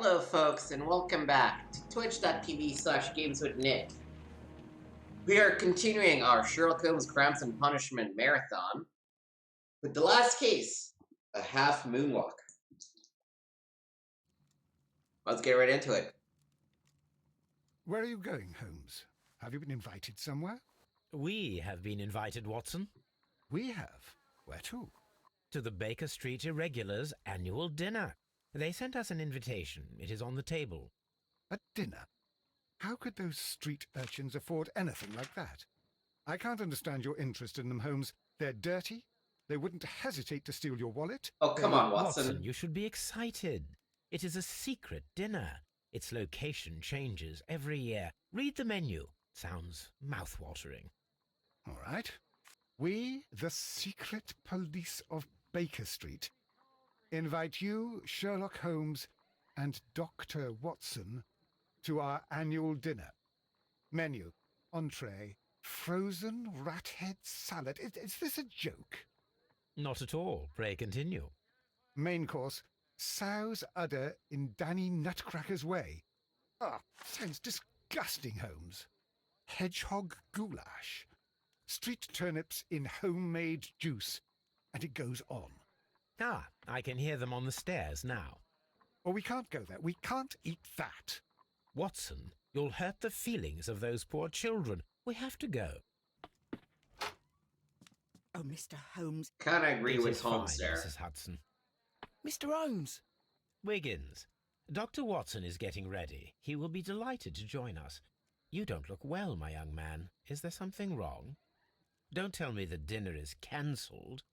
Hello folks and welcome back to twitch.tv/gameswithnick. We are continuing our Sherlock Holmes Crimes and Punishment marathon with the last case, a half moonwalk. Let's get right into it. Where are you going, Holmes? Have you been invited somewhere? We have been invited, Watson. We have. Where to? To the Baker Street Irregulars' annual dinner. They sent us an invitation. It is on the table. A dinner? How could those street urchins afford anything like that? I can't understand your interest in them, Holmes. They're dirty. They wouldn't hesitate to steal your wallet. Oh, come on, Watson. Watson, you should be excited. It is a secret dinner. Its location changes every year. Read the menu. Sounds mouth-watering. All right. We, the secret police of Baker Street, invite you, Sherlock Holmes, and Dr. Watson to our annual dinner. Menu, entree, frozen rat head salad. Is this a joke? Not at all. Pray continue. Main course, sow's udder in Danny Nutcracker's way. Ah, sounds disgusting, Holmes. Hedgehog goulash. Street turnips in homemade juice. And it goes on. Ah, I can hear them on the stairs now. Oh, we can't go there. We can't eat that. Watson, you'll hurt the feelings of those poor children. We have to go. Oh, Mr. Holmes. Can't agree It with is Holmes fine, there. Mrs. Hudson. Mr. Holmes. Wiggins, Dr. Watson is getting ready. He will be delighted to join us. You don't look well, my young man. Is there something wrong? Don't tell me the dinner is cancelled.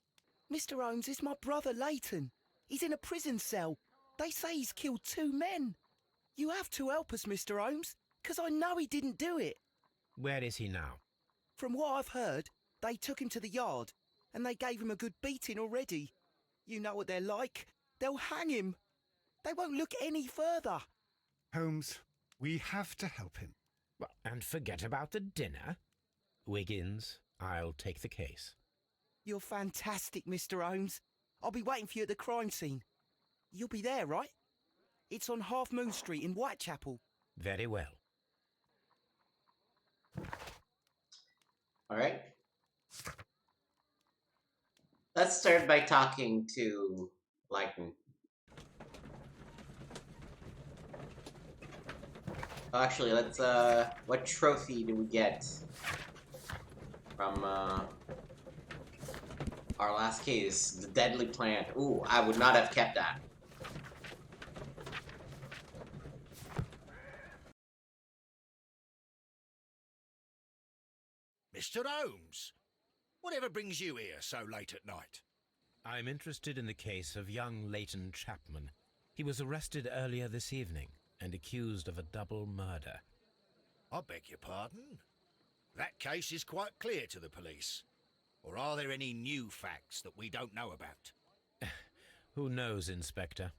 Mr. Holmes is my brother Leighton. He's in a prison cell. They say he's killed 2 men. You have to help us, Mr. Holmes, because I know he didn't do it. Where is he now? From what I've heard, they took him to the yard, and they gave him a good beating already. You know what they're like. They'll hang him. They won't look any further. Holmes, we have to help him. Well, and forget about the dinner. Wiggins, I'll take the case. You're fantastic, Mr. Holmes. I'll be waiting for you at the crime scene. You'll be there, right? It's on Half Moon Street in Whitechapel. Very well. All right. Let's start by talking to Leighton. Oh, actually, let's, what trophy do we get from, our last case? The deadly plant. Ooh, I would not have kept that. Mr. Holmes, whatever brings you here so late at night? I'm interested in the case of young Leighton Chapman. He was arrested earlier this evening and accused of a double murder. I beg your pardon? That case is quite clear to the police. Or are there any new facts that we don't know about? Who knows, Inspector?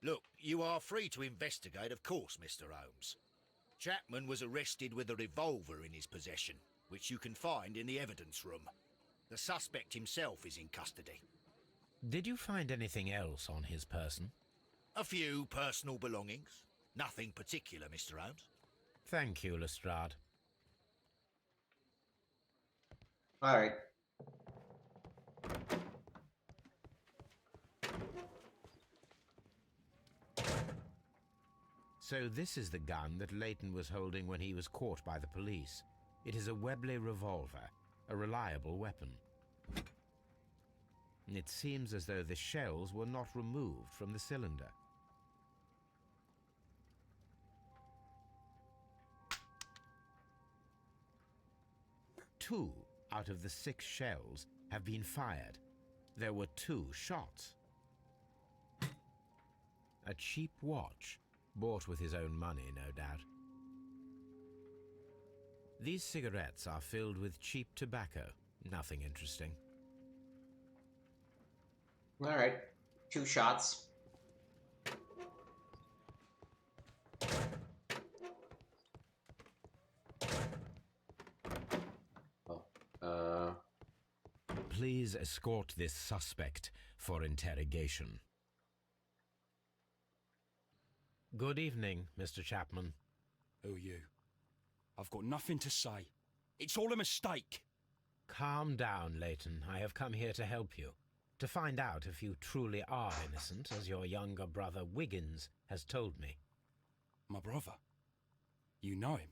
Look, you are free to investigate, of course, Mr. Holmes. Chapman was arrested with a revolver in his possession, which you can find in the evidence room. The suspect himself is in custody. Did you find anything else on his person? A few personal belongings. Nothing particular, Mr. Holmes. Thank you, Lestrade. All right. So this is the gun that Leighton was holding when he was caught by the police. It is a Webley revolver, a reliable weapon. It seems as though the shells were not removed from the cylinder. Two out of the 6 shells have been fired. There were 2 shots. A cheap watch, bought with his own money, no doubt. These cigarettes are filled with cheap tobacco. Nothing interesting. All right. 2 shots. Oh, Please escort this suspect for interrogation. Good evening, Mr. Chapman. Who are you? I've got nothing to say. It's all a mistake. Calm down, Leighton. I have come here to help you. To find out if you truly are innocent, as your younger brother Wiggins has told me. My brother? You know him?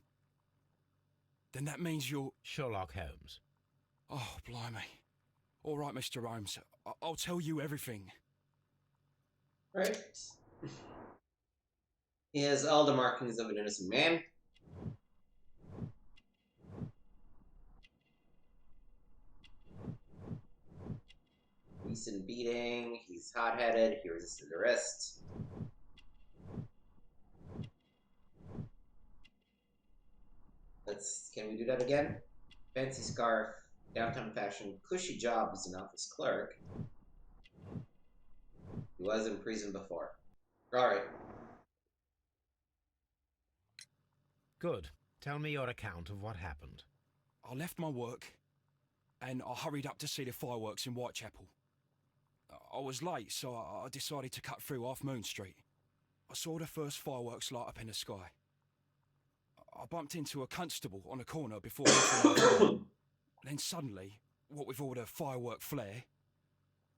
Then that means you're... Sherlock Holmes. Oh, blimey. All right, Mr. Holmes. I'll tell you everything. Right. He has all the markings of an innocent man. Recent beating. He's hot-headed. He resisted arrest. Can we do that again? Fancy scarf, downtown fashion, cushy job as an office clerk. He was in prison before. Alright. Good. Tell me your account of what happened. I left my work and I hurried up to see the fireworks in Whitechapel. I was late, so I decided to cut through Half Moon Street. I saw the first fireworks light up in the sky. I bumped into a constable on a corner before Then suddenly, what with all the firework flare,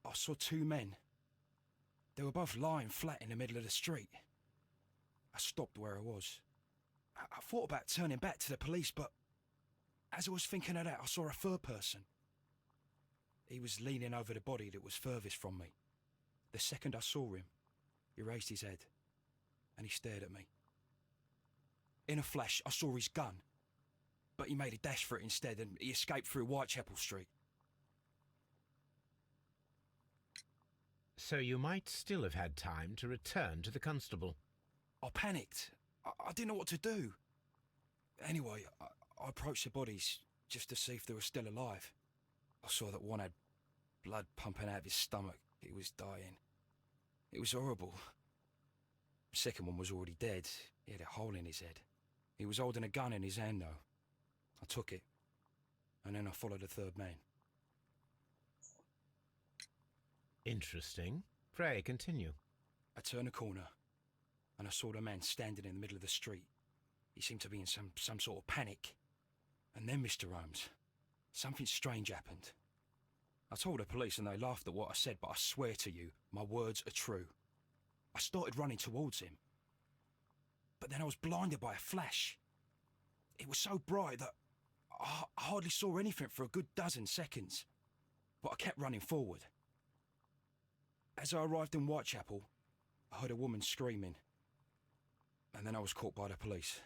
I saw two men. They were both lying flat in the middle of the street. I stopped where I was. I thought about turning back to the police, but as I was thinking of that, I saw a third person. He was leaning over the body that was furthest from me. The second I saw him, he raised his head and he stared at me. In a flash, I saw his gun, but he made a dash for it instead and he escaped through Whitechapel Street. So you might still have had time to return to the constable. I panicked. I didn't know what to do. Anyway, I approached the bodies just to see if they were still alive. I saw that one had blood pumping out of his stomach. He was dying. It was horrible. The second one was already dead. He had a hole in his head. He was holding a gun in his hand, though. I took it, and then I followed the third man. Interesting. Pray, continue. I turned a corner, and I saw the man standing in the middle of the street. He seemed to be in some sort of panic. And then, Mr. Holmes, something strange happened. I told the police and they laughed at what I said, but I swear to you, my words are true. I started running towards him. But then I was blinded by a flash. It was so bright that I hardly saw anything for a good dozen seconds. But I kept running forward. As I arrived in Whitechapel, I heard a woman screaming. And then I was caught by the police.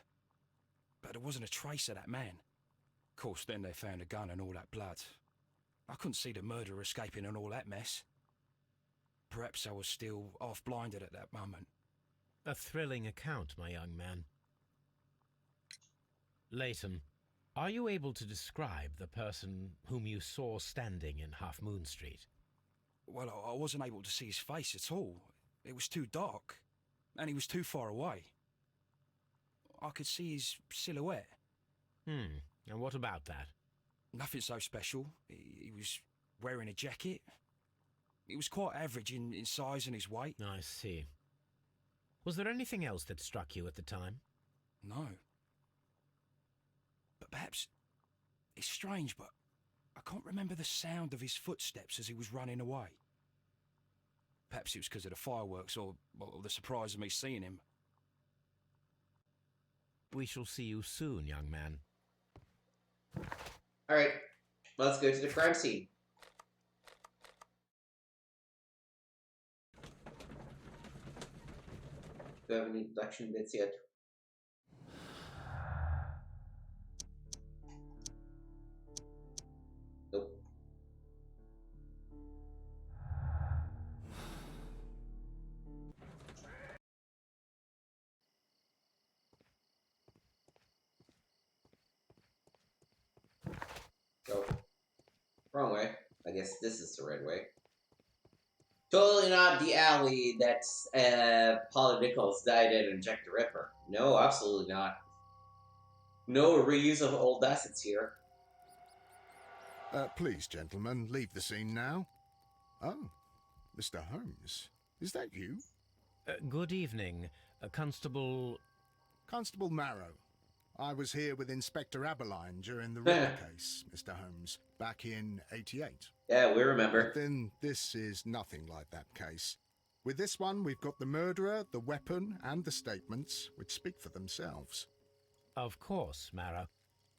But there wasn't a trace of that man. Of course, then they found a gun and all that blood. I couldn't see the murderer escaping and all that mess. Perhaps I was still half-blinded at that moment. A thrilling account, my young man. Leighton, are you able to describe the person whom you saw standing in Half Moon Street? Well, I wasn't able to see his face at all. It was too dark, and he was too far away. I could see his silhouette. And what about that? Nothing so special. He was wearing a jacket. He was quite average in size and his weight. I see. Was there anything else that struck you at the time? No. But perhaps... It's strange, but I can't remember the sound of his footsteps as he was running away. Perhaps it was because of the fireworks or the surprise of me seeing him. We shall see you soon, young man. Alright, let's go to the crime scene. Do I have any deduction bits yet? Nope. Oh. Wrong way. I guess this is the right way. Totally not the alley that Paula Nichols died in and Jack the Ripper. No, absolutely not. No reuse of old assets here. Please, gentlemen, leave the scene now. Oh, Mr. Holmes, is that you? Good evening. Constable... Constable Marrow. I was here with Inspector Aberline during the Ripper case, Mr. Holmes, back in '88. Yeah, we But remember. then this is nothing like that case. With this one, we've got the murderer, the weapon, and the statements, which speak for themselves. Of course, Marrow.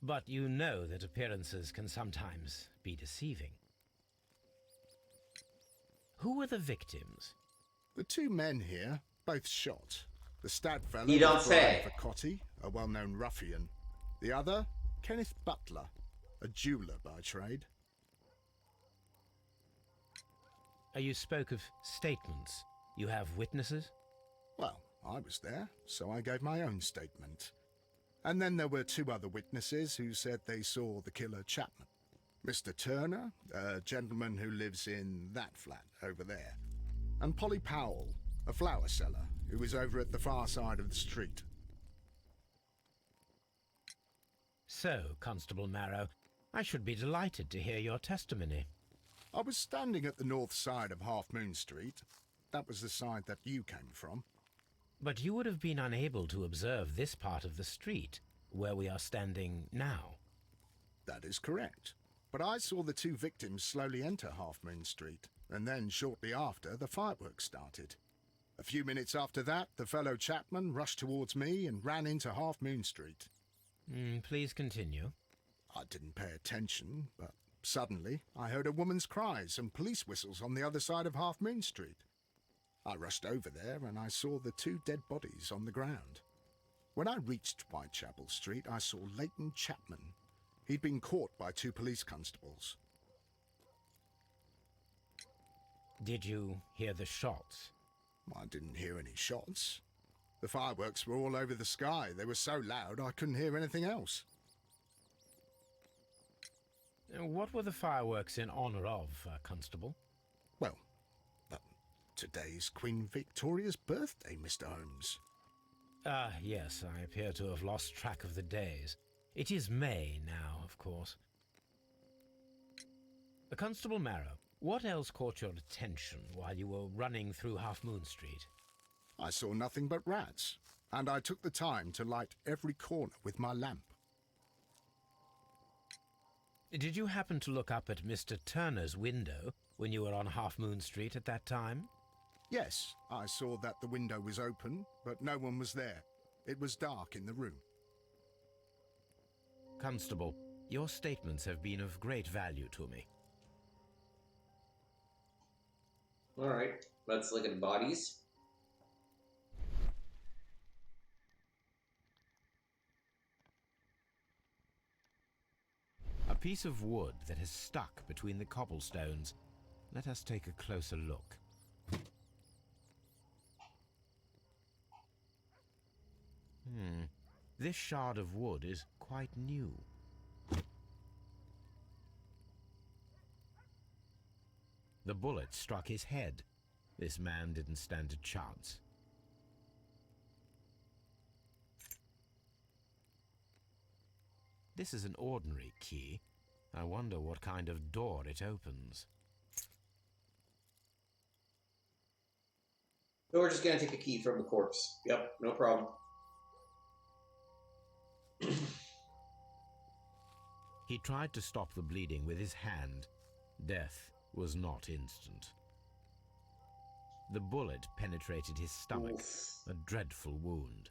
But you know that appearances can sometimes be deceiving. Who were the victims? The two men here, both shot. The stat fellow You don't was Brian say. Vacotti, a well-known ruffian. The other, Kenneth Butler, a jeweller by trade. You spoke of statements. You have witnesses? Well, I was there, so I gave my own statement. And then there were two other witnesses who said they saw the killer Chapman. Mr. Turner, a gentleman who lives in that flat over there. And Polly Powell, a flower seller, who was over at the far side of the street. So, Constable Marrow, I should be delighted to hear your testimony. I was standing at the north side of Half Moon Street. That was the side that you came from. But you would have been unable to observe this part of the street, where we are standing now. That is correct. But I saw the two victims slowly enter Half Moon Street, and then shortly after, the fireworks started. A few minutes after that, the fellow Chapman rushed towards me and ran into Half Moon Street. Please continue. I didn't pay attention, but suddenly I heard a woman's cries and police whistles on the other side of Half Moon Street. I rushed over there and I saw the two dead bodies on the ground. When I reached Whitechapel Street, I saw Leighton Chapman. He'd been caught by two police constables. Did you hear the shots? I didn't hear any shots. The fireworks were all over the sky. They were so loud I couldn't hear anything else. What were the fireworks in honor of, Constable? Well, today's Queen Victoria's birthday, Mr. Holmes. Yes, I appear to have lost track of the days. It is May now, of course. Constable Marrow, what else caught your attention while you were running through Half Moon Street? I saw nothing but rats, and I took the time to light every corner with my lamp. Did you happen to look up at Mr. Turner's window when you were on Half Moon Street at that time? Yes, I saw that the window was open, but no one was there. It was dark in the room. Constable, your statements have been of great value to me. Alright, let's look at bodies. A piece of wood that has stuck between the cobblestones. Let us take a closer look. This shard of wood is quite new. The bullet struck his head. This man didn't stand a chance. This is an ordinary key. I wonder what kind of door it opens. So we're just gonna take a key from the corpse. Yep, no problem. He tried to stop the bleeding with his hand. Death was not instant. The bullet penetrated his stomach, Oof. a dreadful wound.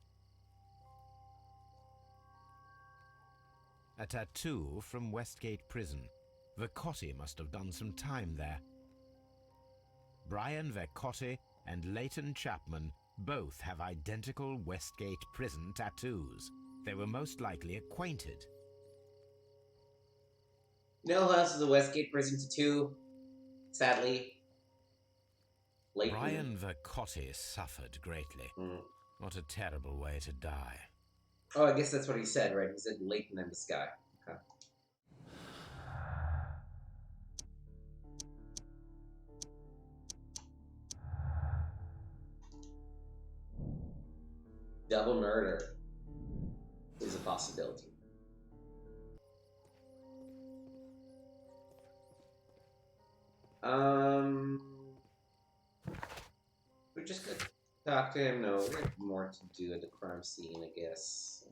A tattoo from Westgate Prison. Vacotti must have done some time there. Brian Vacotti and Leighton Chapman both have identical Westgate Prison tattoos. They were most likely acquainted. You know who else is a Westgate prison tattoo? Sadly. Leighton. Brian Vacotti suffered greatly. What a terrible way to die. Oh, I guess that's what he said, right? He said Leighton in the sky. Okay. Double murder is a possibility. We're just good. Talk to him. No, we have more to do at the crime scene, I guess.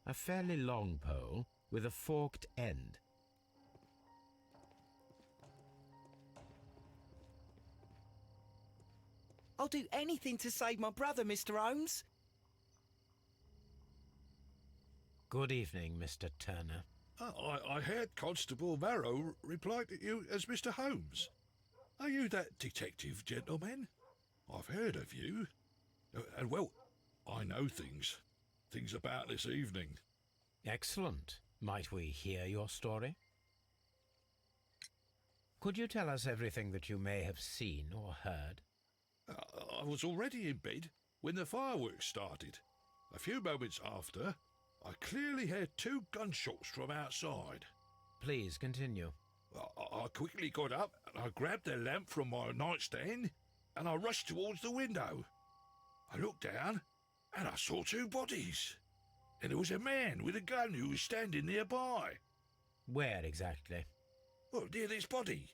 A fairly long pole with a forked end. I'll do anything to save my brother, Mr. Holmes. Good evening, Mr. Turner. I heard Constable Marrow reply to you as Mr. Holmes. Are you that detective gentleman? I've heard of you. And well, I know things about this evening. Excellent. Might we hear your story? Could you tell us everything that you may have seen or heard? I was already in bed when the fireworks started. A few moments after, I clearly heard 2 gunshots from outside. Please continue. I quickly got up and I grabbed the lamp from my nightstand and I rushed towards the window. I looked down and I saw 2 bodies. And there was a man with a gun who was standing nearby. Where exactly? Well, near this body.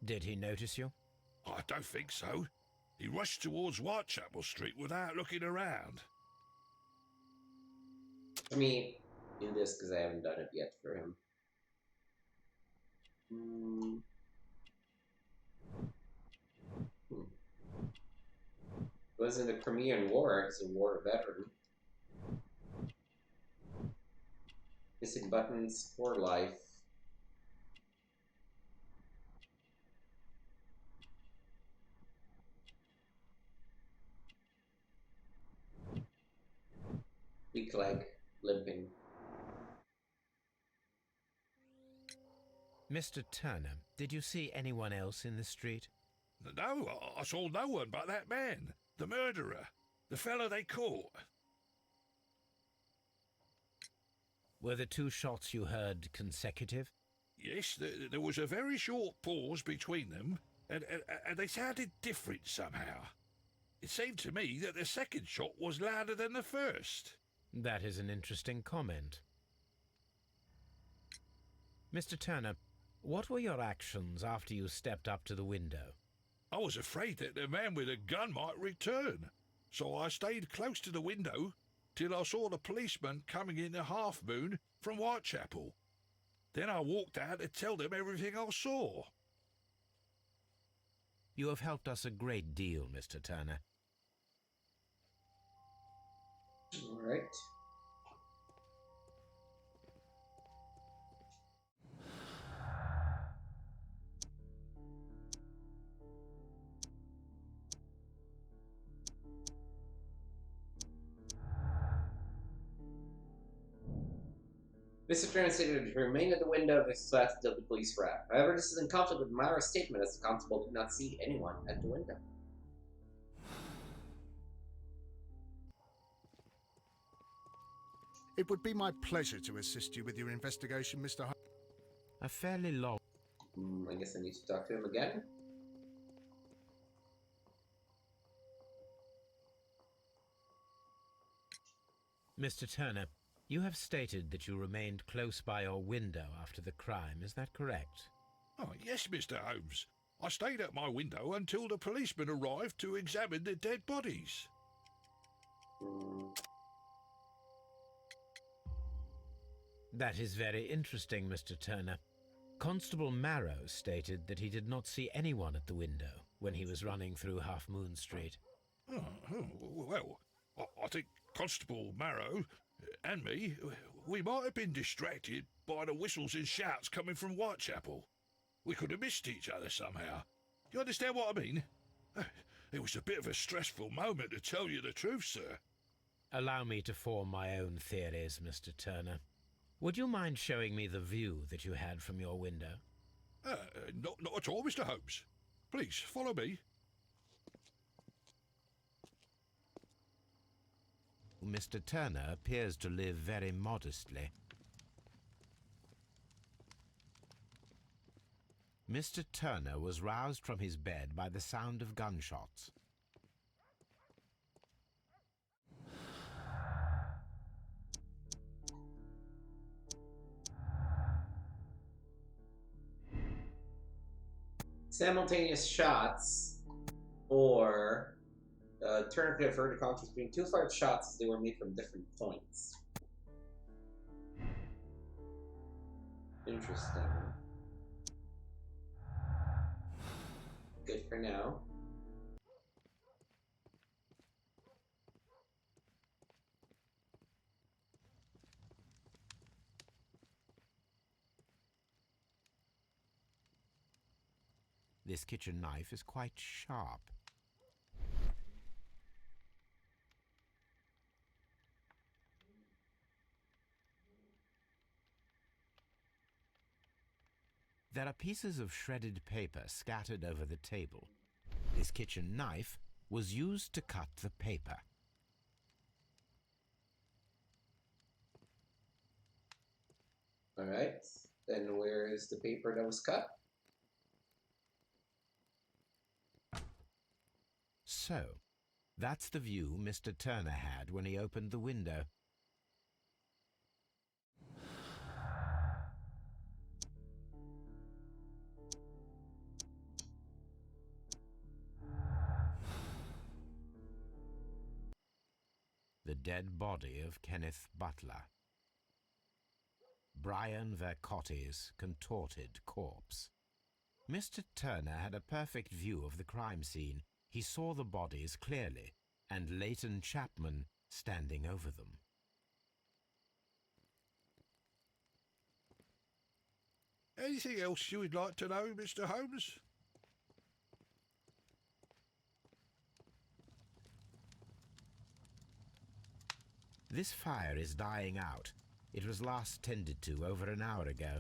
Did he notice you? I don't think so. He rushed towards Whitechapel Street without looking around. Let me do this because I haven't done it yet for him. He was in the Crimean War. He's a war veteran. Missing buttons for life. Weak leg, limping. Mr. Turner, did you see anyone else in the street? No, I saw no one but that man, the murderer, the fellow they caught. Were the 2 shots you heard consecutive? Yes, there was a very short pause between them, and they sounded different somehow. It seemed to me that the second shot was louder than the first. That is an interesting comment. Mr. Turner, what were your actions after you stepped up to the window? I was afraid that the man with a gun might return, so I stayed close to the window till I saw the policeman coming in the Half Moon from Whitechapel. Then I walked out to tell them everything I saw. You have helped us a great deal, Mr. Turner. All right. Mr. Turner stated to remain at the window of his flat until the police arrived. However, this is in conflict with Myra's statement as the constable did not see anyone at the window. It would be my pleasure to assist you with your investigation, Mr. Holmes. A fairly long... I guess I need to talk to him again. Mr. Turner, you have stated that you remained close by your window after the crime, is that correct? Oh, yes, Mr. Holmes. I stayed at my window until the policeman arrived to examine the dead bodies. That is very interesting, Mr. Turner. Constable Marrow stated that he did not see anyone at the window when he was running through Half Moon Street. Well, I think Constable Marrow and me, we might have been distracted by the whistles and shouts coming from Whitechapel. We could have missed each other somehow. You understand what I mean? It was a bit of a stressful moment, to tell you the truth, sir. Allow me to form my own theories, Mr. Turner. Would you mind showing me the view that you had from your window? Not at all, Mr. Holmes. Please, follow me. Mr. Turner appears to live very modestly. Mr. Turner was roused from his bed by the sound of gunshots. Simultaneous shots. Or turn could have heard the contrast between two fired shots as they were made from different points. Interesting. Good for now. This kitchen knife is quite sharp. There are pieces of shredded paper scattered over the table. This kitchen knife was used to cut the paper. Alright, then where is the paper that was cut? So, that's the view Mr. Turner had when he opened the window. The dead body of Kenneth Butler. Brian Vercotti's contorted corpse. Mr. Turner had a perfect view of the crime scene. He saw the bodies clearly, and Leighton Chapman standing over them. Anything else you would like to know, Mr. Holmes? This fire is dying out. It was last tended to over an hour ago.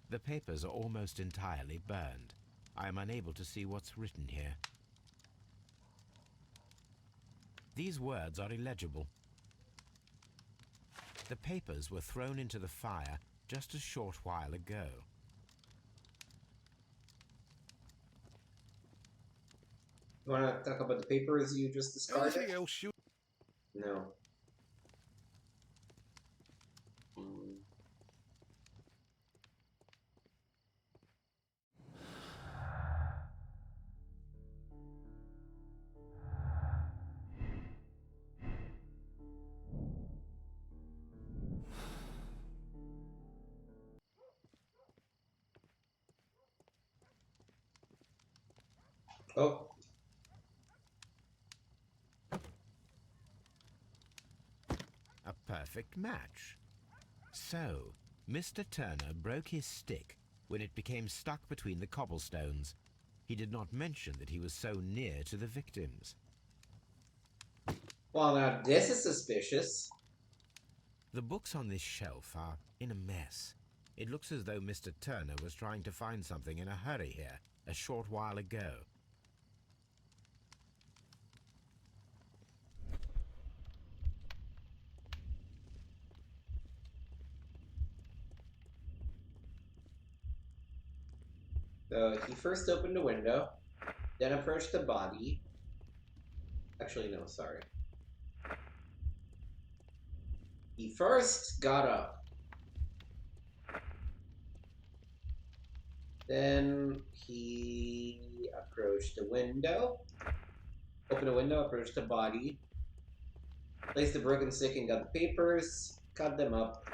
The papers are almost entirely burned. I am unable to see what's written here. These words are illegible. The papers were thrown into the fire just a short while ago. You want to talk about the papers you just discarded? Anything else you... No. Oh. A perfect match. So, Mr. Turner broke his stick when it became stuck between the cobblestones. He did not mention that he was so near to the victims. Well, now this is suspicious. The books on this shelf are in a mess. It looks as though Mr. Turner was trying to find something in a hurry here a short while ago. So he first opened the window, then approached the body. Actually, no, sorry. He first got up. Then he approached the window. Opened the window, approached the body. Placed the broken stick and got the papers. Cut them up.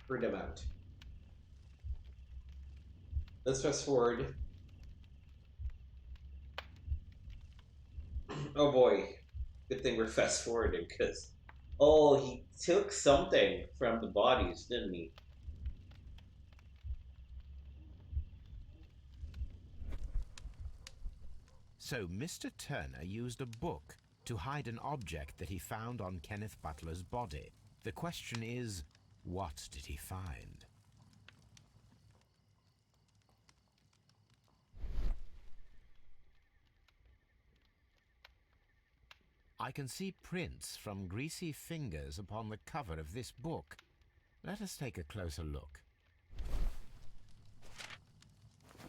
Threw them out. Let's fast forward. Oh boy. Good thing we're fast forwarding, because... Oh, he took something from the bodies, didn't he? So Mr. Turner used a book to hide an object that he found on Kenneth Butler's body. The question is, what did he find? I can see prints from greasy fingers upon the cover of this book. Let us take a closer look.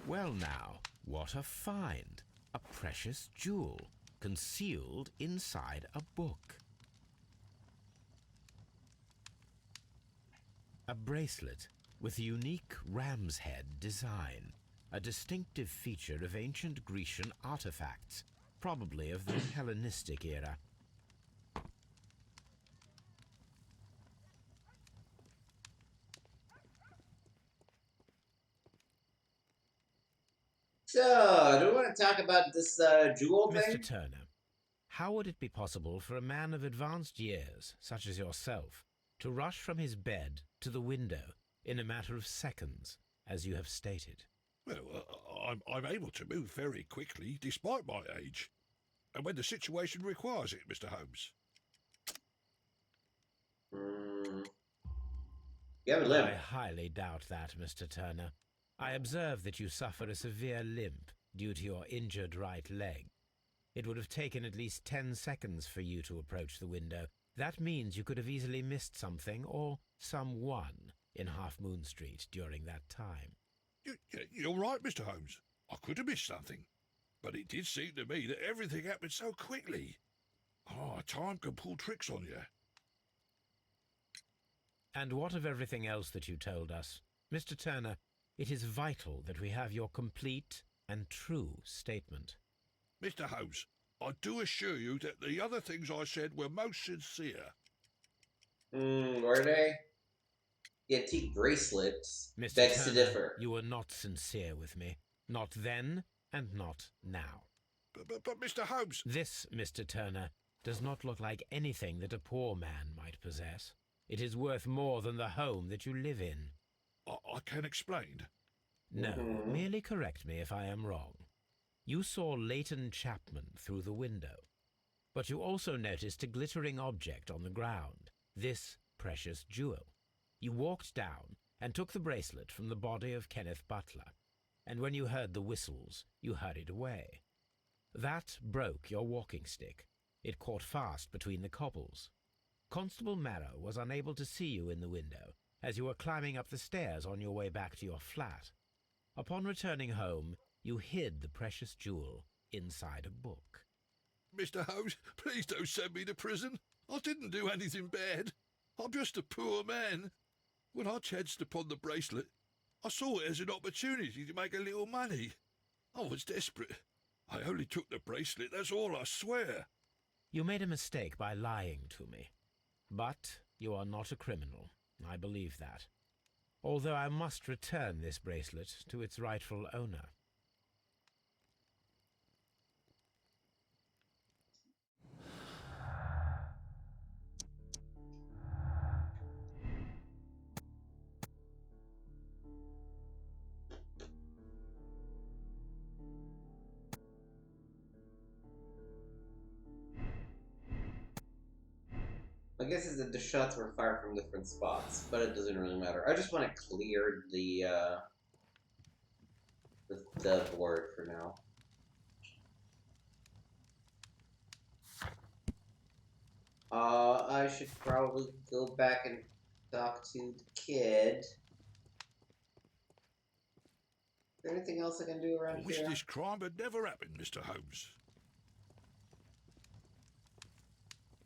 Well now, what a find! A precious jewel, concealed inside a book. A bracelet with a unique ram's head design, a distinctive feature of ancient Grecian artifacts, probably of the Hellenistic era. So, do we want to talk about this jewel Mr. thing? Turner, how would it be possible for a man of advanced years, such as yourself, to rush from his bed to the window in a matter of seconds, as you have stated? Well, I'm able to move very quickly, despite my age. And when the situation requires it, Mr. Holmes. You have a limp. I highly doubt that, Mr. Turner. I observe that you suffer a severe limp due to your injured right leg. It would have taken at least 10 seconds for you to approach the window. That means you could have easily missed something or someone in Half Moon Street during that time. You're right, Mr. Holmes. I could have missed something. But it did seem to me that everything happened so quickly. Oh, time can pull tricks on you. And what of everything else that you told us? Mr. Turner, it is vital that we have your complete and true statement. Mr. Holmes, I do assure you that the other things I said were most sincere. Were they? The antique bracelets Mr. begs to Turner, differ. you were not sincere with me. Not then and not now. But Mr. Holmes... This, Mr. Turner, does not look like anything that a poor man might possess. It is worth more than the home that you live in. I can explain. No, merely correct me if I am wrong. You saw Leighton Chapman through the window, but you also noticed a glittering object on the ground, this precious jewel. You walked down and took the bracelet from the body of Kenneth Butler, and when you heard the whistles, you hurried away. That broke your walking stick. It caught fast between the cobbles. Constable Marrow was unable to see you in the window as you were climbing up the stairs on your way back to your flat. Upon returning home, you hid the precious jewel inside a book. Mr. Holmes, please don't send me to prison. I didn't do anything bad. I'm just a poor man. When I chanced upon the bracelet, I saw it as an opportunity to make a little money. I was desperate. I only took the bracelet, that's all, I swear. You made a mistake by lying to me. But you are not a criminal. I believe that. Although I must return this bracelet to its rightful owner. I guess it's that the shots were fired from different spots, but it doesn't really matter. I just want to clear the board for now. I should probably go back and talk to the kid. Is there anything else I can do I around wish here? this crime had never happened, Mr. Holmes.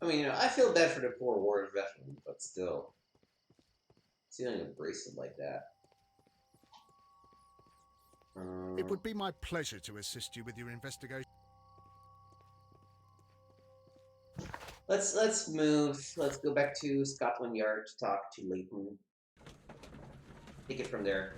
I mean, I feel bad for the poor war veteran, but still. Stealing a bracelet like that. It would be my pleasure to assist you with your investigation. Let's move. Let's go back to Scotland Yard to talk to Leighton. Take it from there.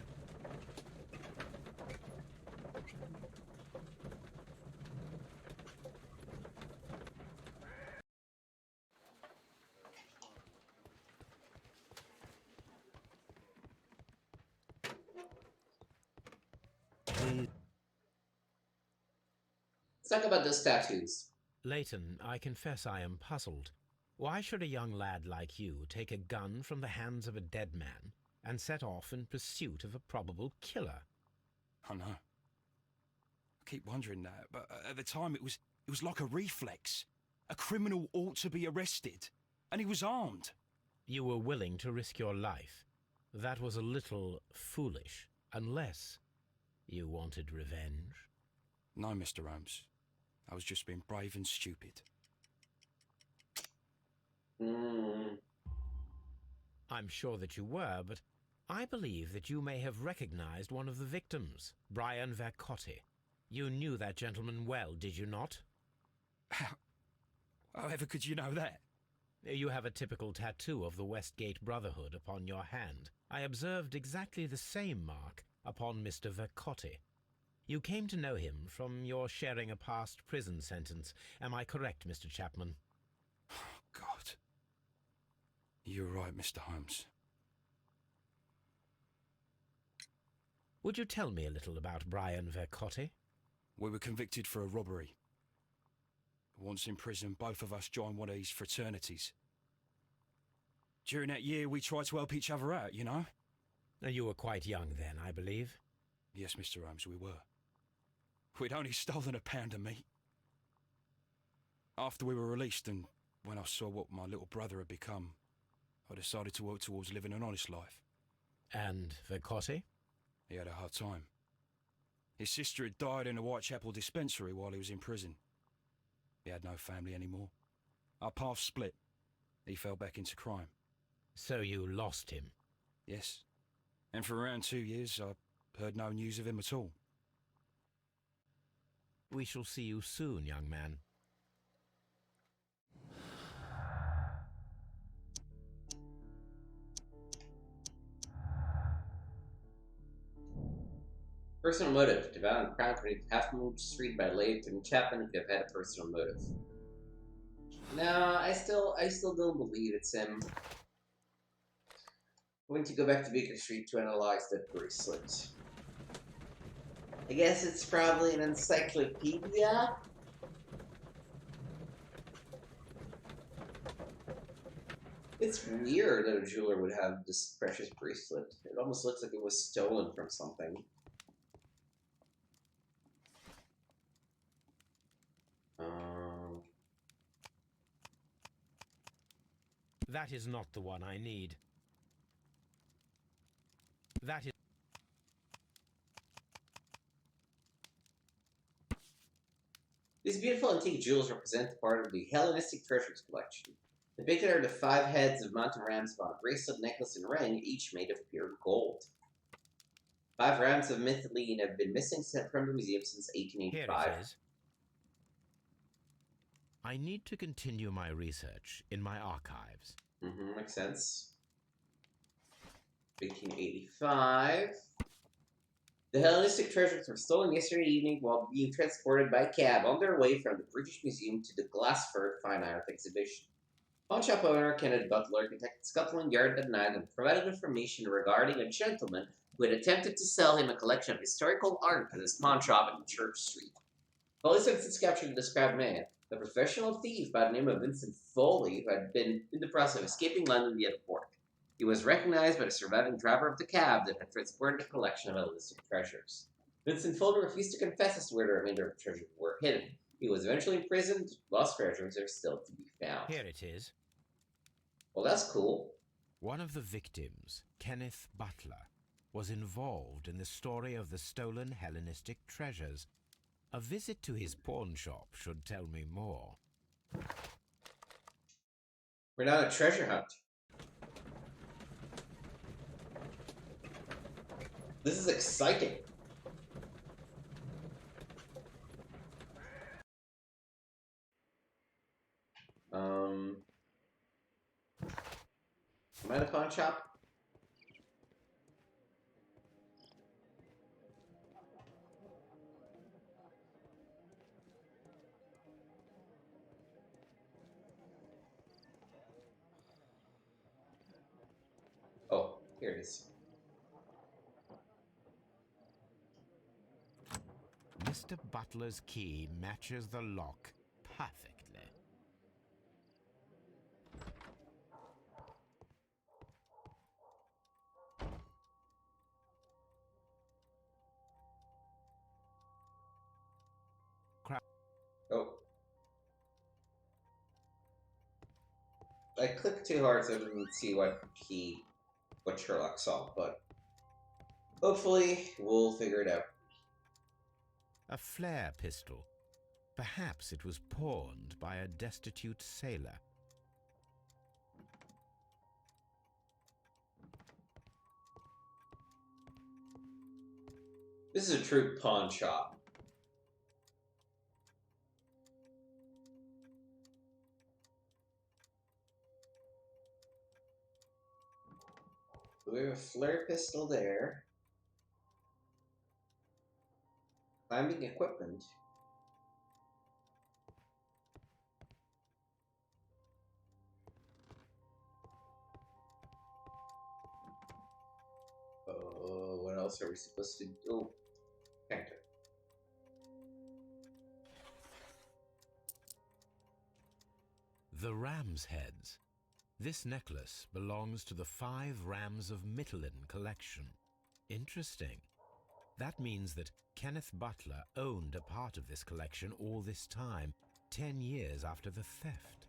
Let's talk about those tattoos. Leighton, I confess I am puzzled. Why should a young lad like you take a gun from the hands of a dead man and set off in pursuit of a probable killer? I know. I keep wondering that, but at the time it was like a reflex. A criminal ought to be arrested, and he was armed. You were willing to risk your life. That was a little foolish, unless you wanted revenge. No, Mr. Holmes. I was just being brave and stupid. I'm sure that you were, but I believe that you may have recognized one of the victims, Brian Vercotti. You knew that gentleman well, did you not? However could you know that? You have a typical tattoo of the Westgate Brotherhood upon your hand. I observed exactly the same mark upon Mr. Vercotti. You came to know him from your sharing a past prison sentence. Am I correct, Mr. Chapman? God. You're right, Mr. Holmes. Would you tell me a little about Brian Vercotti? We were convicted for a robbery. Once in prison, both of us joined one of these fraternities. During that year, we tried to help each other out, you know? You were quite young then, I believe. Yes, Mr. Holmes, we were. We'd only stolen a pound of meat. After we were released, and when I saw what my little brother had become, I decided to work towards living an honest life. And Vercotti? He had a hard time. His sister had died in a Whitechapel dispensary while he was in prison. He had no family anymore. Our paths split. He fell back into crime. So you lost him? Yes. And for around 2 years, I heard no news of him at all. We shall see you soon, young man. Personal motive. Devout Crown committed Half Moon Street by Lathe and Chapman could have had a personal motive. No, I still don't believe it's him. I went to go back to Baker Street to analyze that bracelet. I guess it's probably an encyclopedia? It's weird that a jeweler would have this precious bracelet. It almost looks like it was stolen from something. That is not the one I need. That is... These beautiful antique jewels represent part of the Hellenistic treasures collection. Depicted are the 5 heads of Mountain Rams on a bracelet, necklace, and ring, each made of pure gold. 5 rams of Mythylene have been missing from the museum since 1885. Here it is. I need to continue my research in my archives. Makes sense. 1885. The Hellenistic treasures were stolen yesterday evening while being transported by cab on their way from the British Museum to the Glassford Fine Art exhibition. Pawnshop owner Kenneth Butler contacted Scotland Yard that night and provided information regarding a gentleman who had attempted to sell him a collection of historical art at his pawn shop in Church Street. Police have since captured the described man, a professional thief by the name of Vincent Foley, who had been in the process of escaping London via the port. He was recognized by the surviving driver of the cab that had transported the collection of Hellenistic treasures. Vincent Foley refused to confess as to where the remainder of the treasures were hidden. He was eventually imprisoned. Lost treasures are still to be found. Here it is. Well, that's cool. One of the victims, Kenneth Butler, was involved in the story of the stolen Hellenistic treasures. A visit to his pawn shop should tell me more. We're not a treasure hunt. This is exciting. Am I in a pawn shop? Oh, here it is. Mr. Butler's key matches the lock perfectly. Oh. I clicked too hard so I didn't see what Sherlock saw, but hopefully we'll figure it out. A flare pistol. Perhaps it was pawned by a destitute sailor. This is a true pawn shop. We have a flare pistol there. Climbing equipment. Oh, what else are we supposed to do? Oh, counter. The ram's heads. This necklace belongs to the 5 Rams of Mittelin collection. Interesting. That means that Kenneth Butler owned a part of this collection all this time, 10 years after the theft.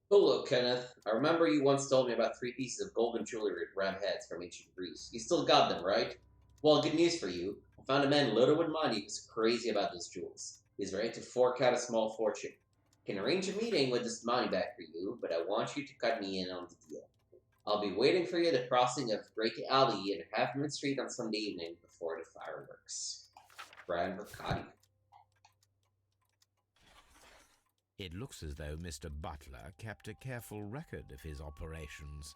Hello, Kenneth. I remember you once told me about 3 pieces of golden jewelry at ram heads from ancient Greece. You still got them, right? Well, good news for you. I found a man loaded with money who's crazy about those jewels. He's ready to fork out a small fortune. I can arrange a meeting with this money back for you, but I want you to cut me in on the deal. I'll be waiting for you at the crossing of Great Alley at Half Moon Street on Sunday evening before the fireworks. Brad Mercati. It looks as though Mr. Butler kept a careful record of his operations.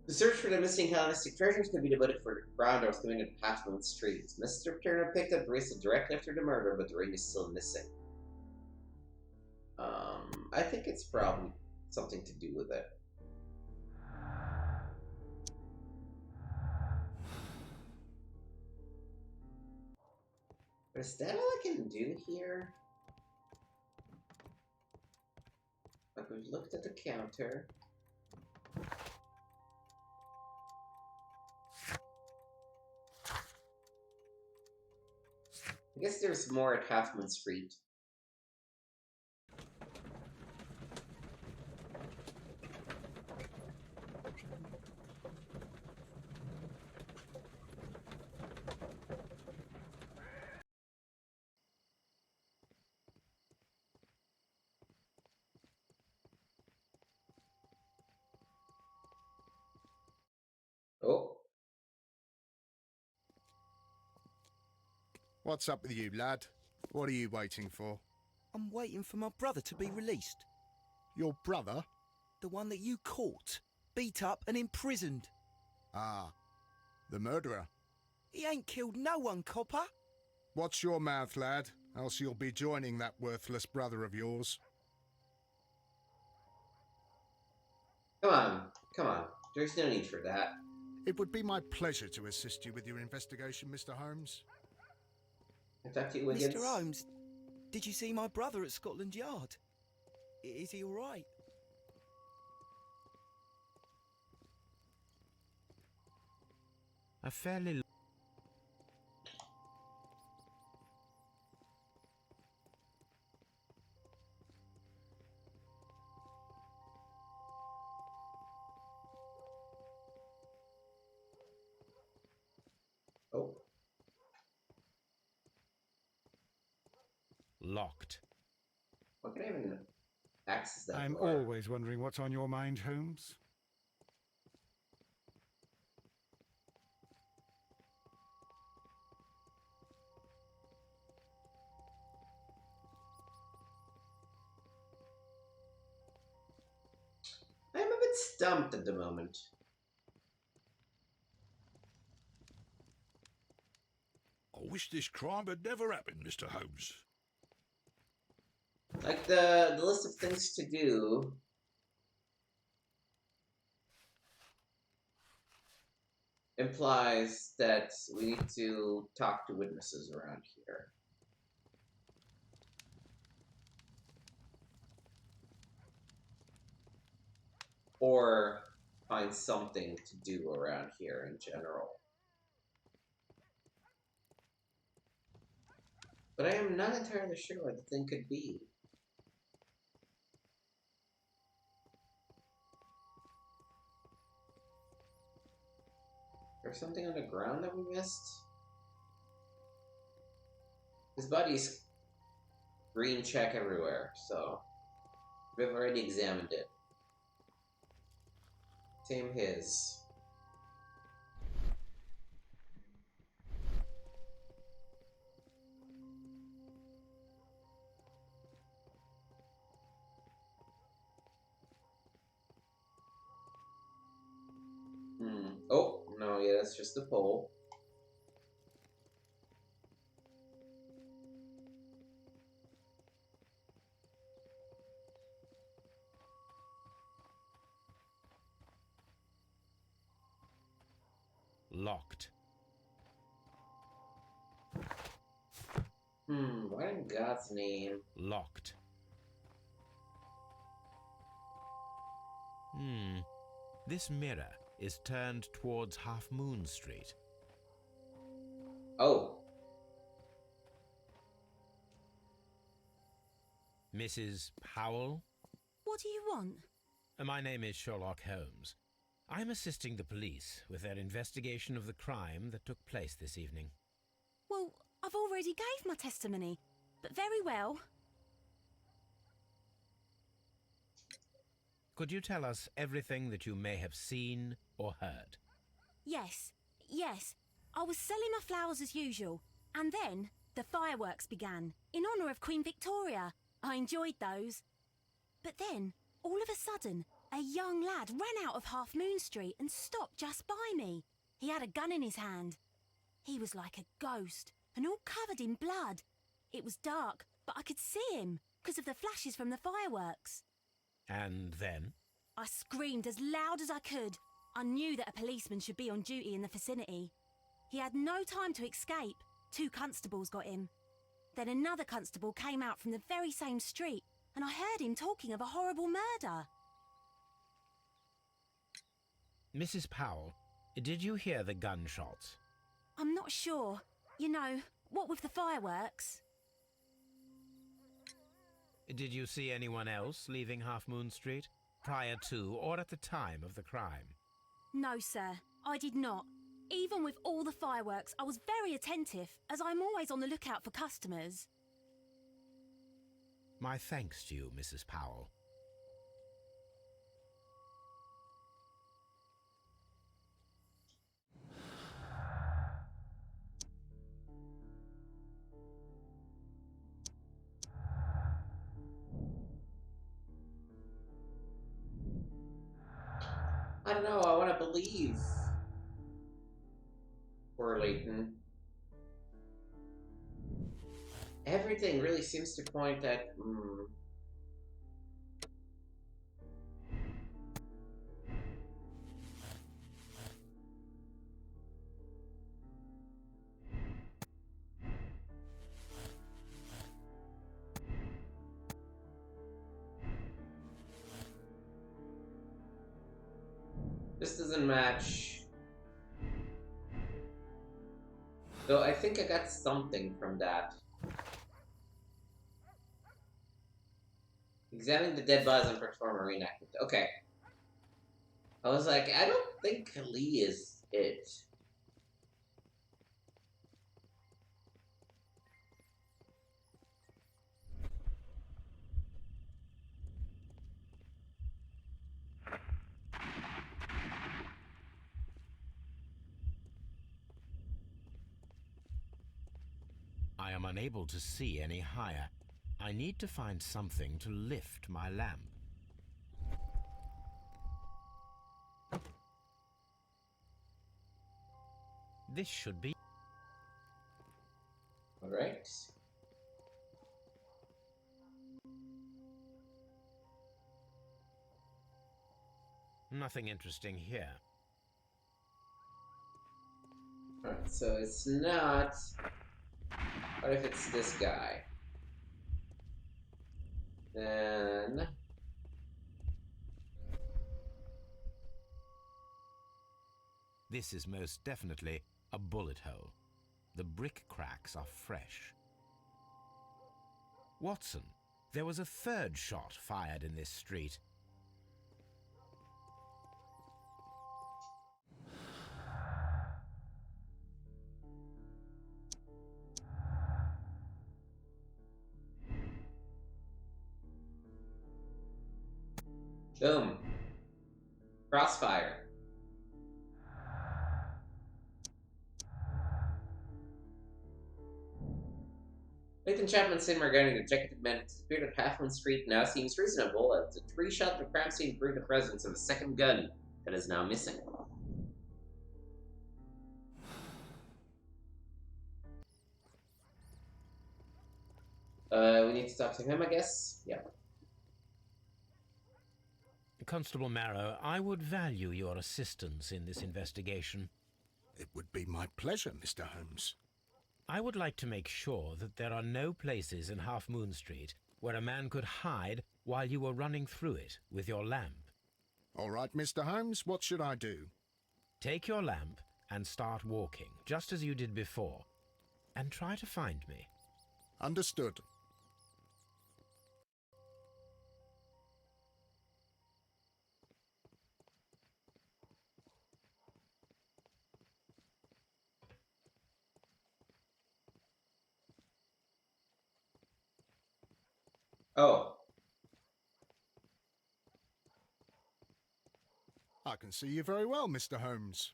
The search for the missing Hellenistic treasures could be devoted for the ground I was coming at Half Moon Street. Mr. Turner picked up the bracelet directly after the murder, but the ring is still missing. I think it's probably something to do with it. But is that all I can do here? Like, we've looked at the counter. I guess there's more at Half Moon Street. Oh. What's up with you, lad? What are you waiting for? I'm waiting for my brother to be released. Your brother? The one that you caught, beat up and imprisoned. Ah, the murderer. He ain't killed no one, copper. Watch your mouth, lad, else you'll be joining that worthless brother of yours. Come on. There's no need for that. It would be my pleasure to assist you with your investigation, Mr. Holmes. I talked to you again. Mr. Holmes, did you see my brother at Scotland Yard? Is he all right? A fairly Oh. locked. What can I even access that I'm door? always wondering what's on your mind, Holmes. I'm a bit stumped at the moment. I wish this crime had never happened, Mr. Holmes. Like, the list of things to do implies that we need to talk to witnesses around here. Or find something to do around here in general. But I am not entirely sure what the thing could be. There's something on the ground that we missed? His body's green check everywhere, so we've already examined it. Same his. Oh, no, yeah, that's just the pole. Locked. What in God's name? Locked. This mirror is turned towards Half Moon Street. Oh. Mrs. Powell? What do you want? My name is Sherlock Holmes. I'm assisting the police with their investigation of the crime that took place this evening. Well, I've already gave my testimony, but very well. Could you tell us everything that you may have seen or heard? Yes. I was selling my flowers as usual, and then the fireworks began, in honour of Queen Victoria. I enjoyed those. But then, all of a sudden, a young lad ran out of Half Moon Street and stopped just by me. He had a gun in his hand. He was like a ghost, and all covered in blood. It was dark, but I could see him, because of the flashes from the fireworks. And then? I screamed as loud as I could. I knew that a policeman should be on duty in the vicinity. He had no time to escape. 2 constables got him. Then another constable came out from the very same street, and I heard him talking of a horrible murder. Mrs. Powell, did you hear the gunshots? I'm not sure. You know, what with the fireworks? Did you see anyone else leaving Half Moon Street, prior to or at the time of the crime? No, sir, I did not. Even with all the fireworks, I was very attentive, as I'm always on the lookout for customers. My thanks to you, Mrs. Powell. I don't know, I want to believe. Poor Leighton. Everything really seems to point at... This doesn't match. Though I think I got something from that. Examine the dead bodies and perform a reenactment. Okay. I was like, I don't think Lee is it. I am unable to see any higher. I need to find something to lift my lamp. This should be... Alright. Nothing interesting here. Alright, so it's not... What if it's this guy? Then... This is most definitely a bullet hole. The brick cracks are fresh. Watson, there was a third shot fired in this street. Boom. Crossfire. Nathan Chapman's statement regarding the ejected men who disappeared at Half Moon Street now seems reasonable, as the tree shot at the crime scene proved the presence of a second gun that is now missing. We need to talk to him, I guess? Yeah. Constable Marrow, I would value your assistance in this investigation. It would be my pleasure, Mr. Holmes. I would like to make sure that there are no places in Half Moon Street where a man could hide while you were running through it with your lamp. All right, Mr. Holmes, what should I do? Take your lamp and start walking, just as you did before, and try to find me. Understood. Oh. I can see you very well, Mr. Holmes.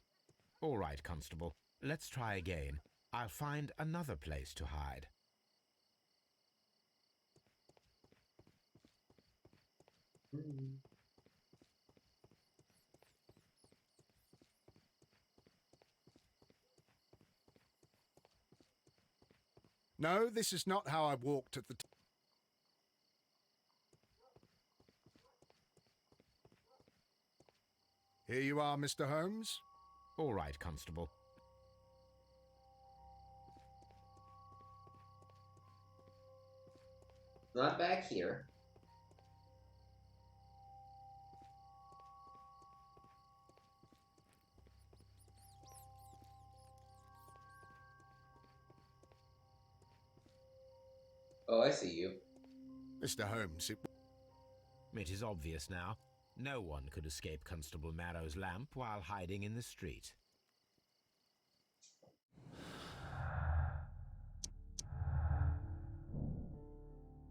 All right, Constable. Let's try again. I'll find another place to hide. No, this is not how I walked at the Here you are, Mr. Holmes. All right, Constable. Not back here. Oh, I see you. Mr. Holmes, It is obvious now. No one could escape Constable Marrow's lamp while hiding in the street.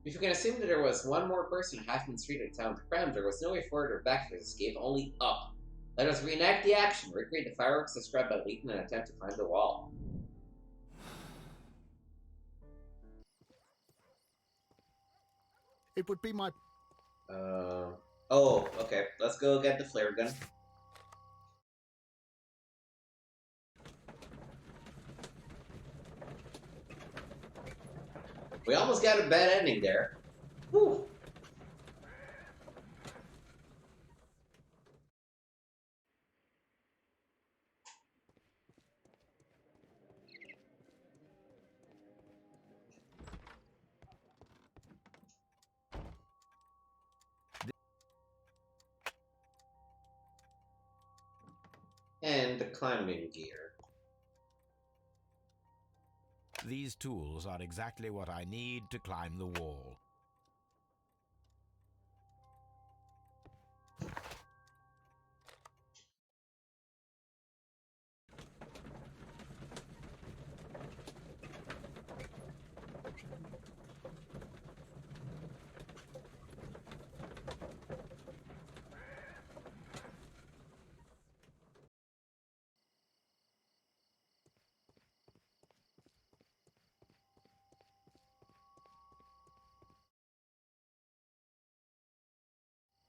If you can assume that there was one more person in Half Moon Street at the time of the crime, there was no way forward or back for his escape, only up. Let us reenact the action, recreate the fireworks described by Leighton and attempt to climb the wall. it would be my... Oh, okay. Let's go get the flare gun. We almost got a bad ending there. Whew. And the climbing gear. These tools are exactly what I need to climb the wall.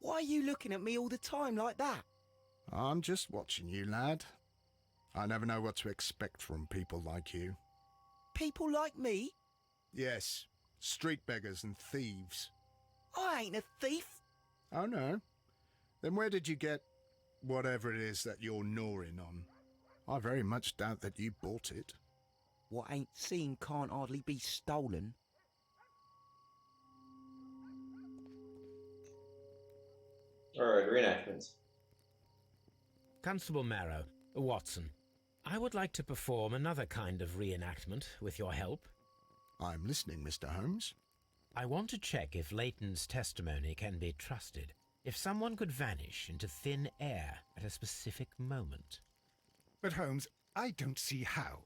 Why are you looking at me all the time like that? I'm just watching you, lad. I never know what to expect from people like you. People like me? Yes, street beggars and thieves. I ain't a thief. Oh, no? Then where did you get whatever it is that you're gnawing on? I very much doubt that you bought it. What ain't seen can't hardly be stolen. Alright, reenactments. Constable Marrow, Watson, I would like to perform another kind of reenactment with your help. I'm listening, Mr. Holmes. I want to check if Leighton's testimony can be trusted. If someone could vanish into thin air at a specific moment. But Holmes, I don't see how.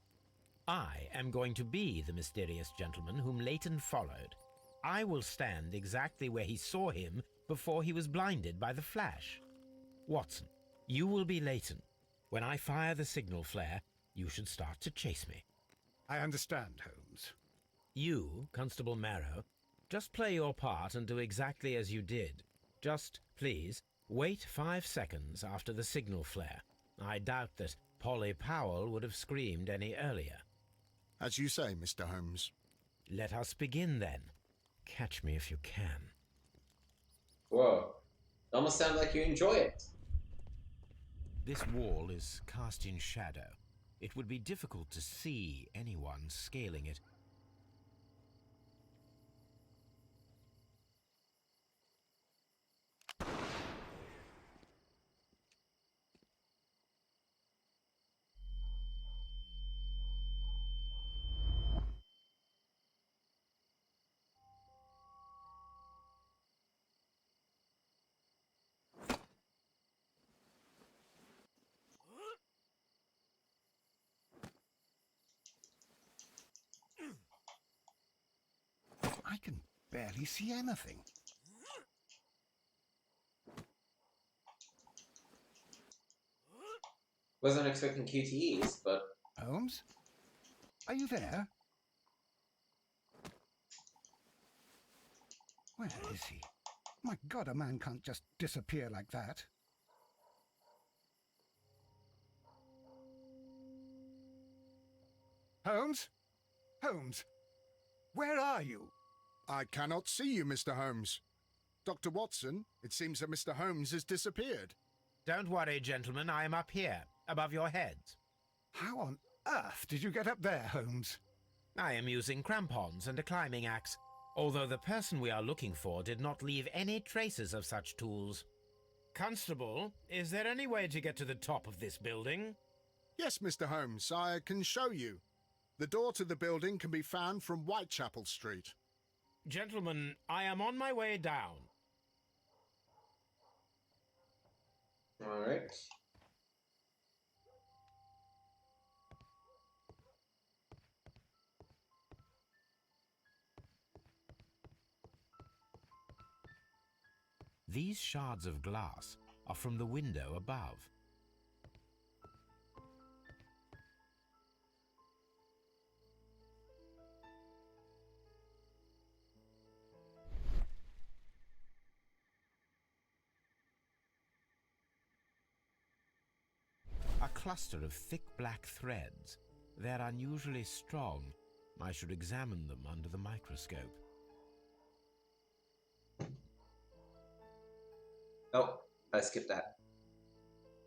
I am going to be the mysterious gentleman whom Leighton followed. I will stand exactly where he saw him before he was blinded by the flash. Watson, you will be Leighton. When I fire the signal flare, you should start to chase me. I understand, Holmes. You, Constable Marrow, just play your part and do exactly as you did. Just, please, wait 5 seconds after the signal flare. I doubt that Polly Powell would have screamed any earlier. As you say, Mr. Holmes. Let us begin, then. Catch me if you can. Whoa. It almost sounds like you enjoy it. This wall is cast in shadow. It would be difficult to see anyone scaling it. I can barely see anything. Wasn't expecting QTEs, but... Holmes? Are you there? Where is he? My God, a man can't just disappear like that. Holmes? Holmes? Where are you? I cannot see you, Mr. Holmes. Dr. Watson, it seems that Mr. Holmes has disappeared. Don't worry, gentlemen. I am up here, above your heads. How on earth did you get up there, Holmes? I am using crampons and a climbing axe, although the person we are looking for did not leave any traces of such tools. Constable, is there any way to get to the top of this building? Yes, Mr. Holmes, I can show you. The door to the building can be found from Whitechapel Street. Gentlemen, I am on my way down. Alright. These shards of glass are from the window above. A cluster of thick black threads. They're unusually strong. I should examine them under the microscope. Oh, I skipped that.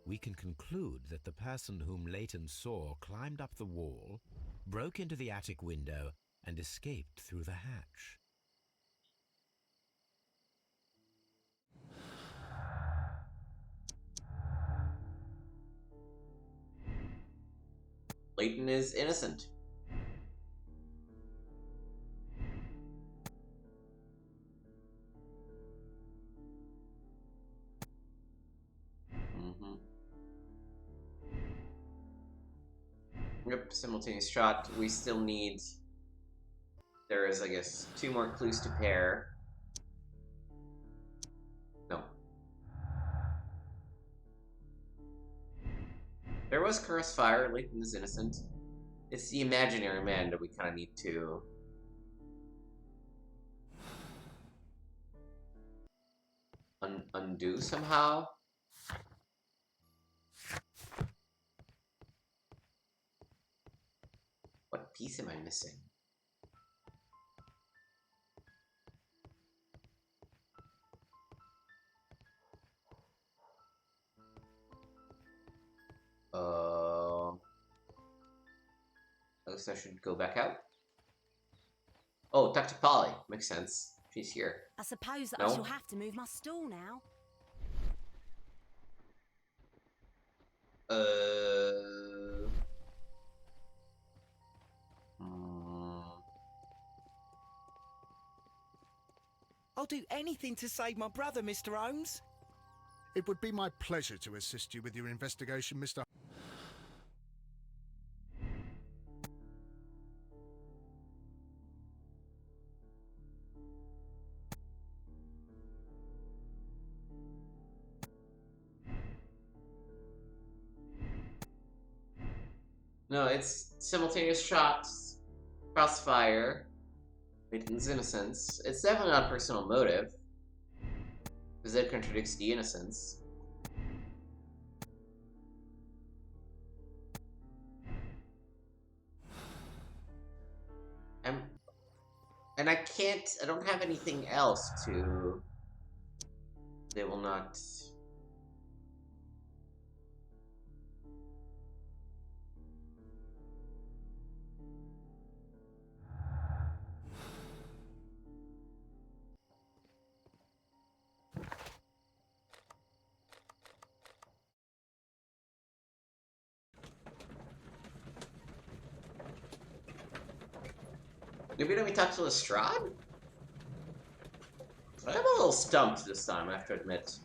We can conclude that the person whom Leighton saw climbed up the wall, broke into the attic window, and escaped through the hatch. Leighton is innocent. Yep, simultaneous shot. We still need... There is, I guess, 2 more clues to pair. No. There was cursed fire. Leighton is innocent. It's the imaginary man that we kind of need to... undo somehow. What piece am I missing? I guess I should go back out. Oh, Dr. Polly. Makes sense. She's here. I suppose that No? I shall have to move my stool now. I'll do anything to save my brother, Mr. Holmes. It would be my pleasure to assist you with your investigation, Mr. No, it's simultaneous shots, crossfire, Nathan's innocence. It's definitely not personal motive, because that contradicts the innocence. I'm, and I don't have anything else to... They will not... Maybe let me talk to Lestrade? I'm a little stumped this time, I have to admit.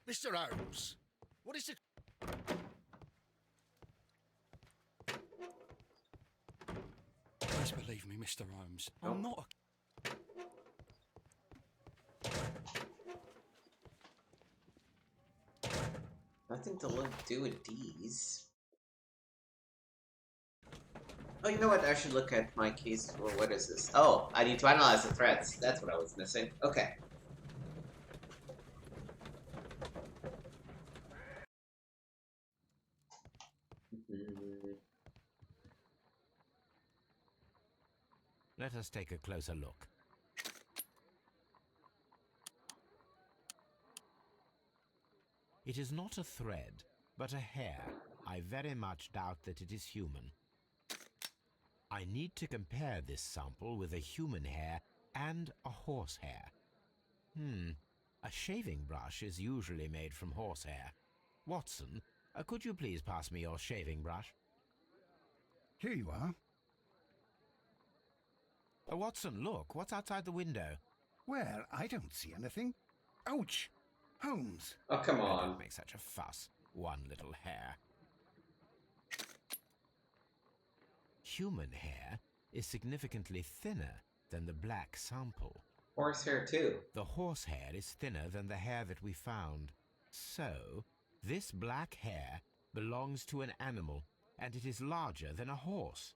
Mr. Holmes, what is it? Please believe me, Mr. Holmes. I'm not a... Nothing to do with these. Oh, you know what? I should look at my case. Well, what is this? Oh, I need to analyze the threats. That's what I was missing. Okay. Let us take a closer look. It is not a thread, but a hair. I very much doubt that it is human. I need to compare this sample with a human hair and a horse hair. A shaving brush is usually made from horsehair. Watson, could you please pass me your shaving brush? Here you are. Watson, look, what's outside the window? Well, I don't see anything. Ouch! Holmes! Oh, come on. Don't make such a fuss. One little hair. Human hair is significantly thinner than the black sample. Horsehair, too. The horsehair is thinner than the hair that we found. So, this black hair belongs to an animal, and it is larger than a horse.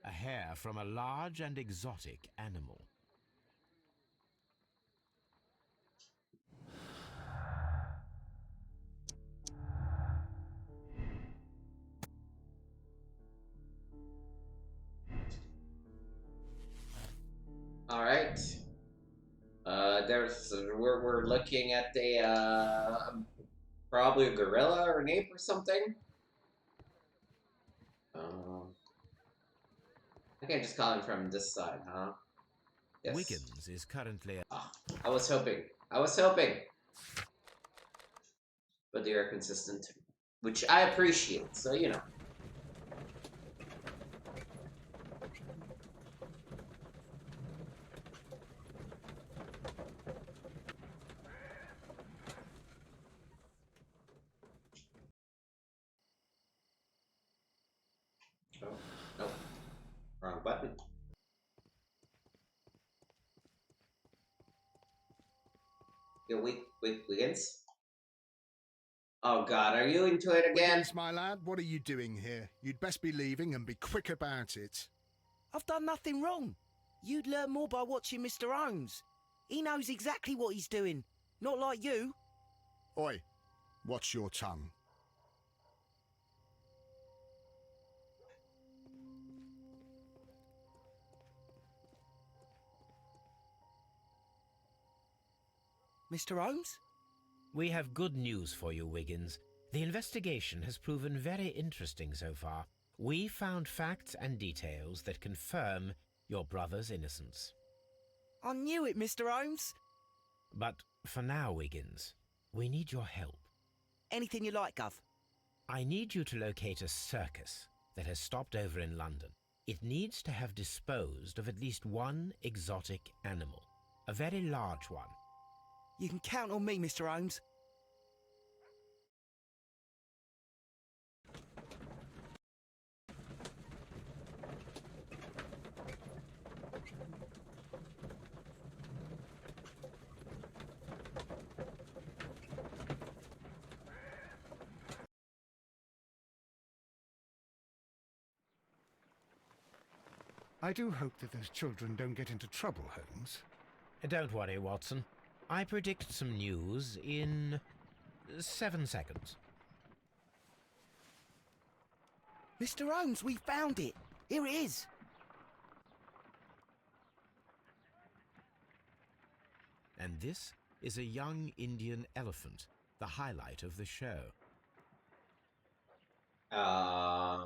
A hair from a large and exotic animal. Alright. We're looking at probably a gorilla or an ape or something. I can't just call him from this side, huh? Yes. Wiggins is currently... I was hoping. I was hoping. But they are consistent, which I appreciate, so you know. Oh, nope. Wrong button. Yeah, Wiggins? Oh god, are you into it again? Wiggins, my lad, what are you doing here? You'd best be leaving and be quick about it. I've done nothing wrong. You'd learn more by watching Mr. Holmes. He knows exactly what he's doing. Not like you. Oi, watch your tongue. Mr. Holmes? We have good news for you, Wiggins. The investigation has proven very interesting so far. We found facts and details that confirm your brother's innocence. I knew it, Mr. Holmes. But for now, Wiggins, we need your help. Anything you like, Gov. I need you to locate a circus that has stopped over in London. It needs to have disposed of at least one exotic animal, a very large one. You can count on me, Mr. Holmes. I do hope that those children don't get into trouble, Holmes. Don't worry, Watson. I predict some news in 7 seconds. Mr. Holmes, we found it. Here it is. And this is a young Indian elephant, the highlight of the show.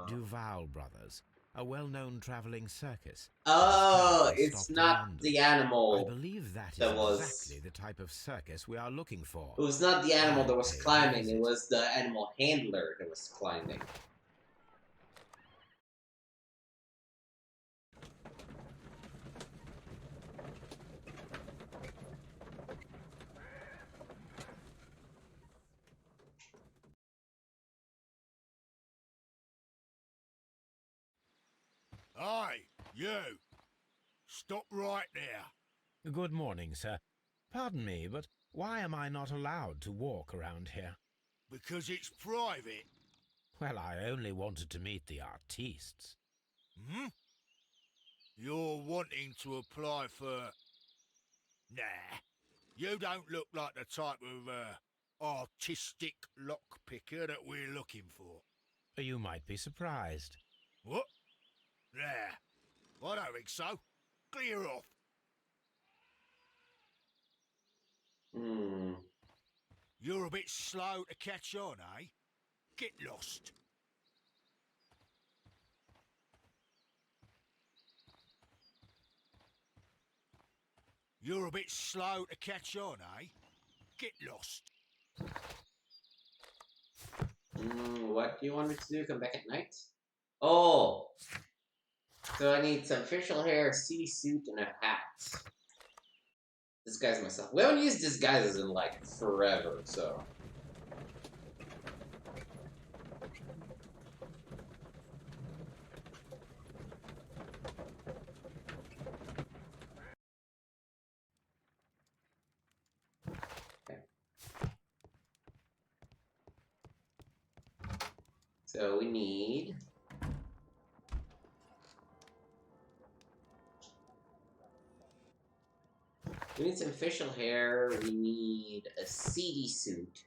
Duval Brothers, a well-known traveling circus. Oh, Has it's stopped in not London. the I animal. believe that is that was- exactly the type of circus we are looking for. It was not the animal that was I'll pay a climbing, visit. it was the animal handler that was climbing. Hey, you! Stop right there. Good morning, sir. Pardon me, but why am I not allowed to walk around here? Because it's private. Well, I only wanted to meet the artistes. Hmm? You're wanting to apply for... Nah. You don't look like the type of, artistic lockpicker that we're looking for. You might be surprised. What? Nah. I don't think so. Clear off. Hmm. You're a bit slow to catch on, eh? Get lost. You're a bit slow to catch on, eh? Get lost. What do you want me to do? Come back at night? Oh! So I need some facial hair, sea suit, and a hat. Disguise myself. We haven't used disguises in, like, forever, so... Okay. So we need... We need some facial hair, we need a seedy suit.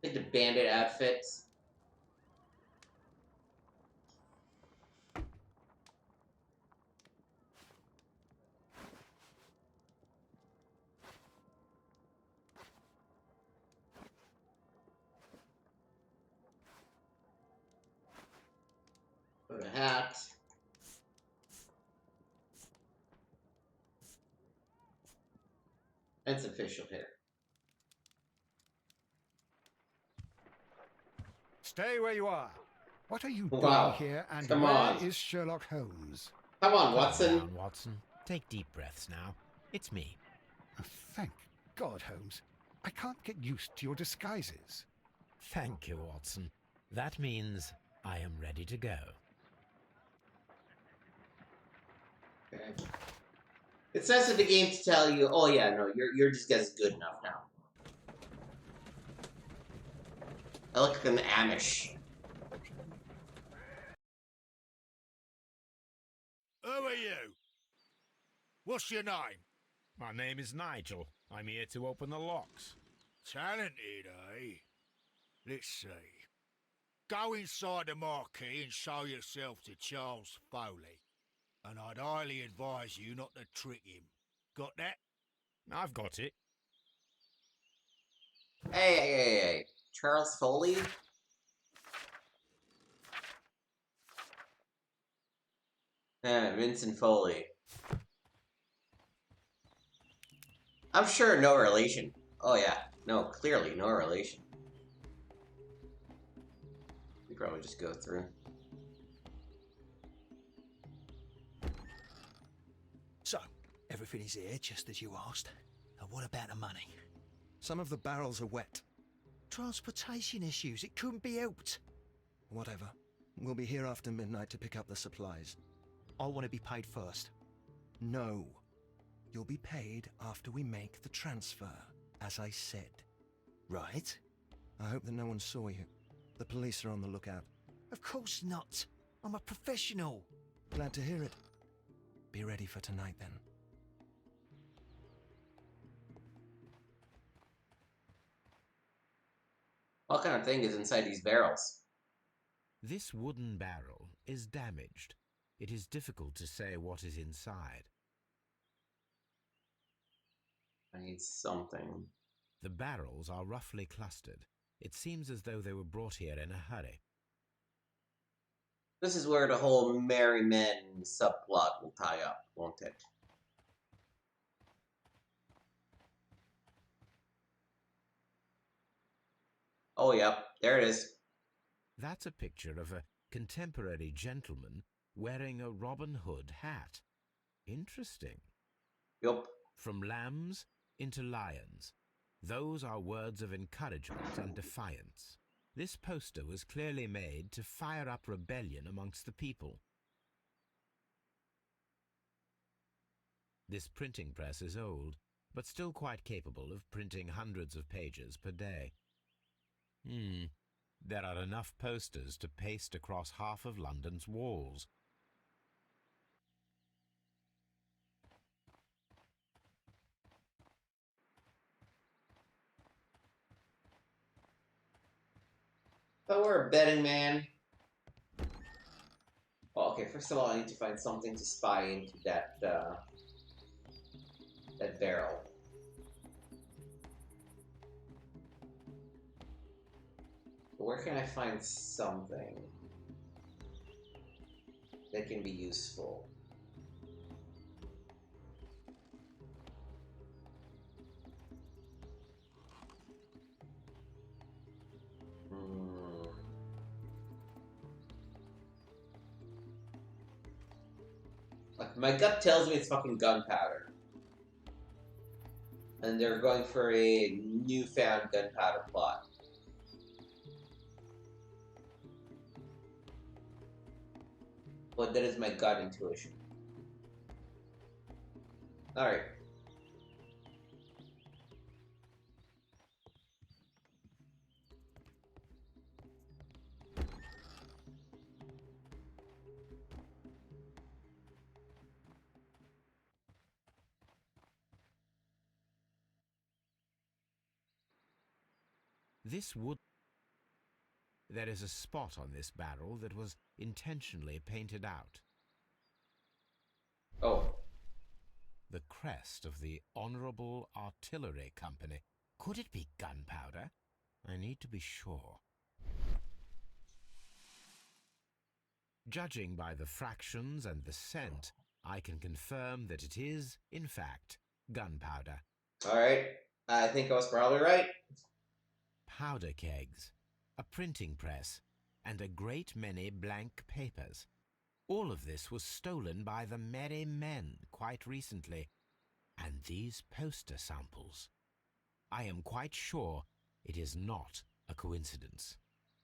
I think the bandit outfit. Put a hat. And some facial hair. Stay where you are. What are you Wow. doing here, and Come where on. is Sherlock Holmes? Come on, Calm Watson. down, Watson. Take deep breaths now. It's me. Oh, thank God, Holmes. I can't get used to your disguises. Thank you, Watson. That means I am ready to go. Okay. It's nice of the game to tell you, oh yeah, no, your disguise is good enough now. I look like an Amish. Who are you? What's your name? My name is Nigel. I'm here to open the locks. Talented, eh? Let's see. Go inside the marquee and show yourself to Charles Foley. And I'd highly advise you not to trick him. Got that? I've got it. Hey. Charles Foley? Vincent Foley. I'm sure no relation. Oh yeah, no, clearly no relation. We probably just go through. So, everything is here just as you asked. And what about the money? Some of the barrels are wet. Transportation issues, it couldn't be helped. Whatever. We'll be here after midnight to pick up the supplies. I want to be paid first. No. You'll be paid after we make the transfer, as I said. Right? I hope that no one saw you. The police are on the lookout. Of course not. I'm a professional. Glad to hear it. Be ready for tonight, then. What kind of thing is inside these barrels? This wooden barrel is damaged. It is difficult to say what is inside. I need something. The barrels are roughly clustered. It seems as though they were brought here in a hurry. This is where the whole Merry Men subplot will tie up, won't it? Oh, yep, there it is. That's a picture of a contemporary gentleman wearing a Robin Hood hat. Interesting. Yup. From lambs into lions. Those are words of encouragement and defiance. This poster was clearly made to fire up rebellion amongst the people. This printing press is old, but still quite capable of printing hundreds of pages per day. There are enough posters to paste across half of London's walls. If I were a betting man... Well, okay, first of all, I need to find something to spy into that barrel. Where can I find something that can be useful? Like, my gut tells me it's fucking gunpowder. And they're going for a newfound gunpowder plot. But that is my gut intuition. Alright. There is a spot on this barrel that was intentionally painted out. Oh. The crest of the Honourable Artillery Company. Could it be gunpowder? I need to be sure. Judging by the fractions and the scent, I can confirm that it is, in fact, gunpowder. Alright. I think I was probably right. Powder kegs, a printing press, and a great many blank papers. All of this was stolen by the Merry Men quite recently. And these poster samples. I am quite sure it is not a coincidence.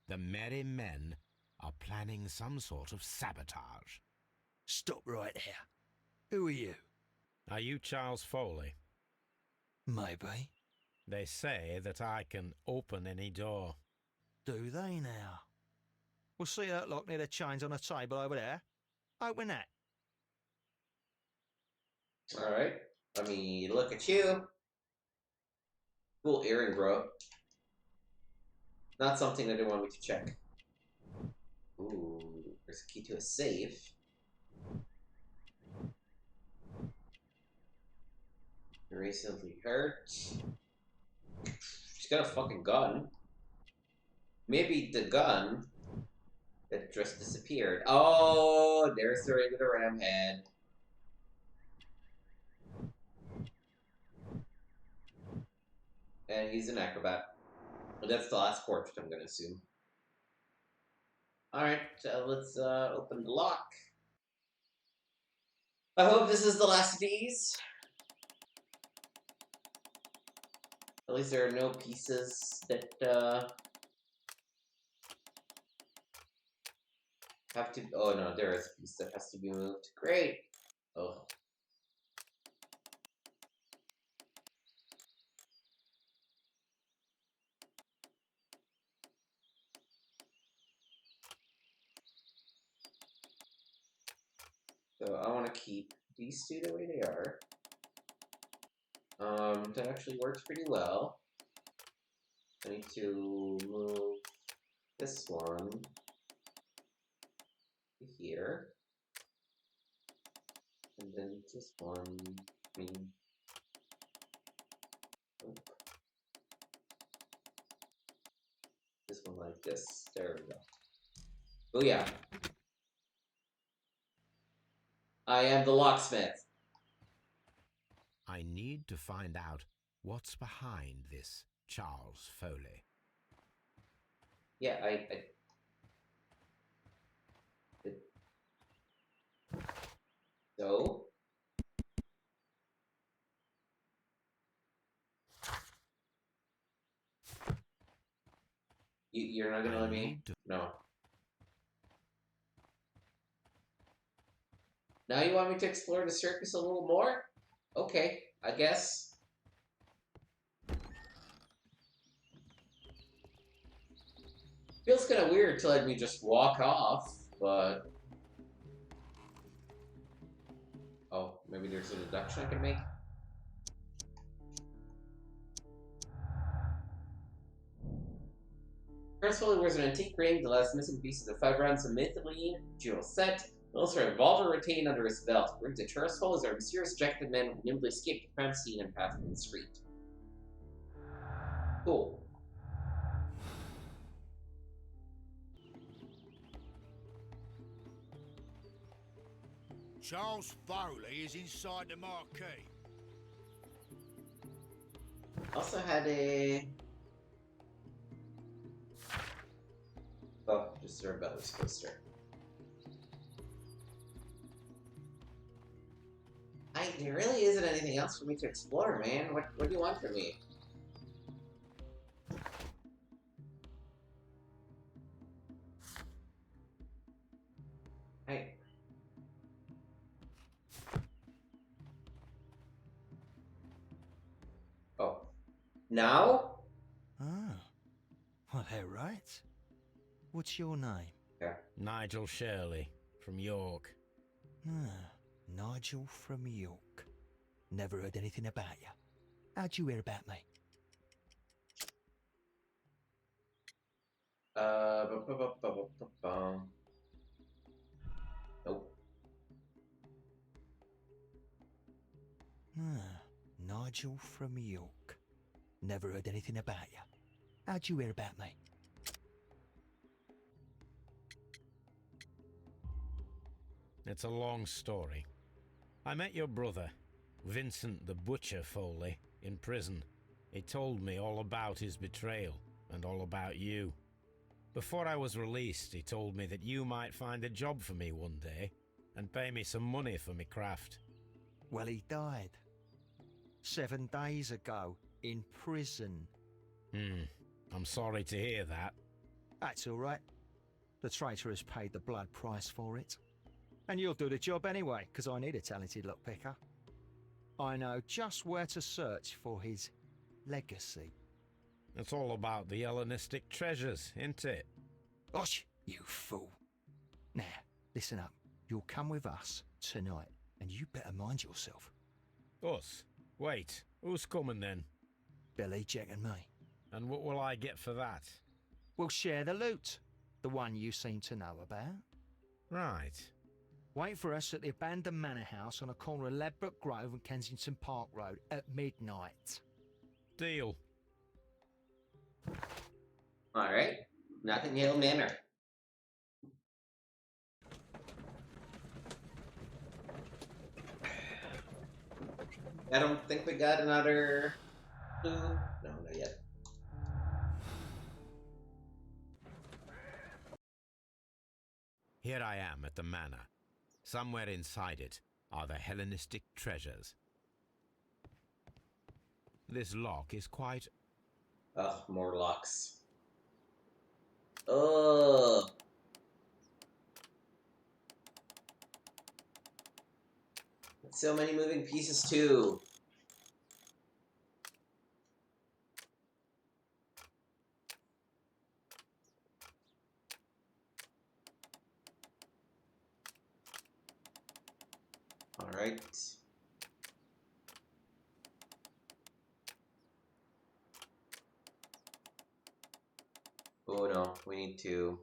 The Merry Men are planning some sort of sabotage. Stop right here. Who are you? Are you Charles Foley? Maybe. They say that I can open any door. Do they now? We'll see that lock near the chains on a table over there. Open that. Alright. Let me look at you. Cool earring, bro. Not something that they want me to check. Ooh, there's a key to a safe. Recently hurt. She's got a fucking gun. Maybe the gun It just disappeared. Oh, there's the regular ram head. And he's an acrobat. But that's the last portrait, I'm gonna assume. Alright, let's open the lock. I hope this is the last of these. At least there are no pieces that have to. Oh no, there is a piece that has to be moved. Great. Oh. So I want to keep these two the way they are. That actually works pretty well. I need to move this one to here. And then this one, oh. This one like this. There we go. Oh yeah. I am the locksmith. I need to find out what's behind this Charles Foley. Yeah, So? You're not gonna let me? No. Now you want me to explore the circus a little more? Okay, I guess. Feels kind of weird to let me just walk off, but... Oh, maybe there's a deduction I can make? Charles Foley wears an antique ring, the last missing pieces of 5 rounds of mythically jewel set, and also a revolver retained under his belt. According to Charles Foley is a mysterious jacket man who nimbly escaped the crime scene and passed in the street. Cool. Charles Foley is inside the marquee. Also had a... Oh, just a rebellious poster. There really isn't anything else for me to explore, man. What do you want from me? Hey. Oh. Now? Ah, well, they're right. What's your name? Yeah. Nigel Shirley, from York. Ah, Nigel from York. Never heard anything about you. How'd you hear about me? Nope. Ah, Nigel from York. Never heard anything about you. How'd you hear about me? It's a long story. I met your brother, Vincent the Butcher Foley, in prison. He told me all about his betrayal and all about you. Before I was released, he told me that you might find a job for me one day and pay me some money for me craft. Well, he died. 7 days ago, in prison. I'm sorry to hear that. That's all right. The traitor has paid the blood price for it. And you'll do the job anyway, because I need a talented lockpicker. I know just where to search for his legacy. It's all about the Hellenistic treasures, isn't it? Osh, you fool. Now, listen up. You'll come with us tonight, and you better mind yourself. Us? Wait, who's coming then? Billy, Jack and me. And what will I get for that? We'll share the loot. The one you seem to know about. Right. Wait for us at the abandoned manor house on the corner of Ladbroke Grove and Kensington Park Road at midnight. Deal. Alright. Notting Hill Manor. I don't think we got another clue. No, not yet. Here I am at the manor. Somewhere inside it are the Hellenistic treasures. This lock is quite... Ugh, more locks. Ugh. So many moving pieces too. All right. Oh no, we need to.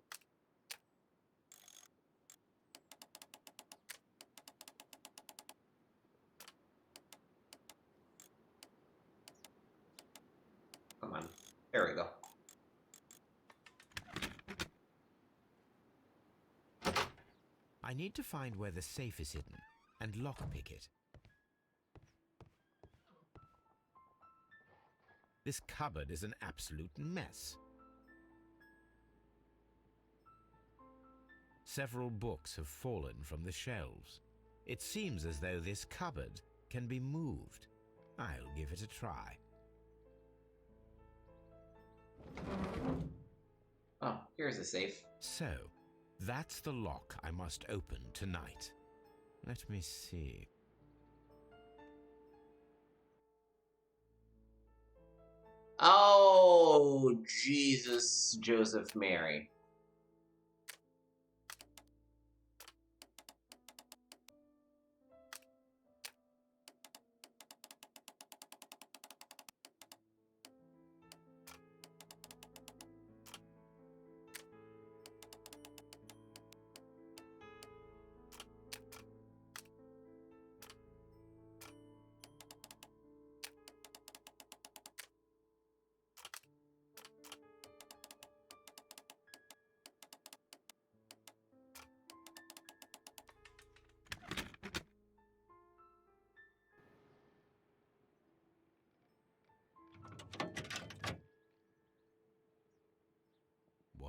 Come on. There we go. I need to find where the safe is hidden and lockpick it. This cupboard is an absolute mess. Several books have fallen from the shelves. It seems as though this cupboard can be moved. I'll give it a try. Oh, here's a safe. So, that's the lock I must open tonight. Let me see. Oh, Jesus, Joseph, Mary.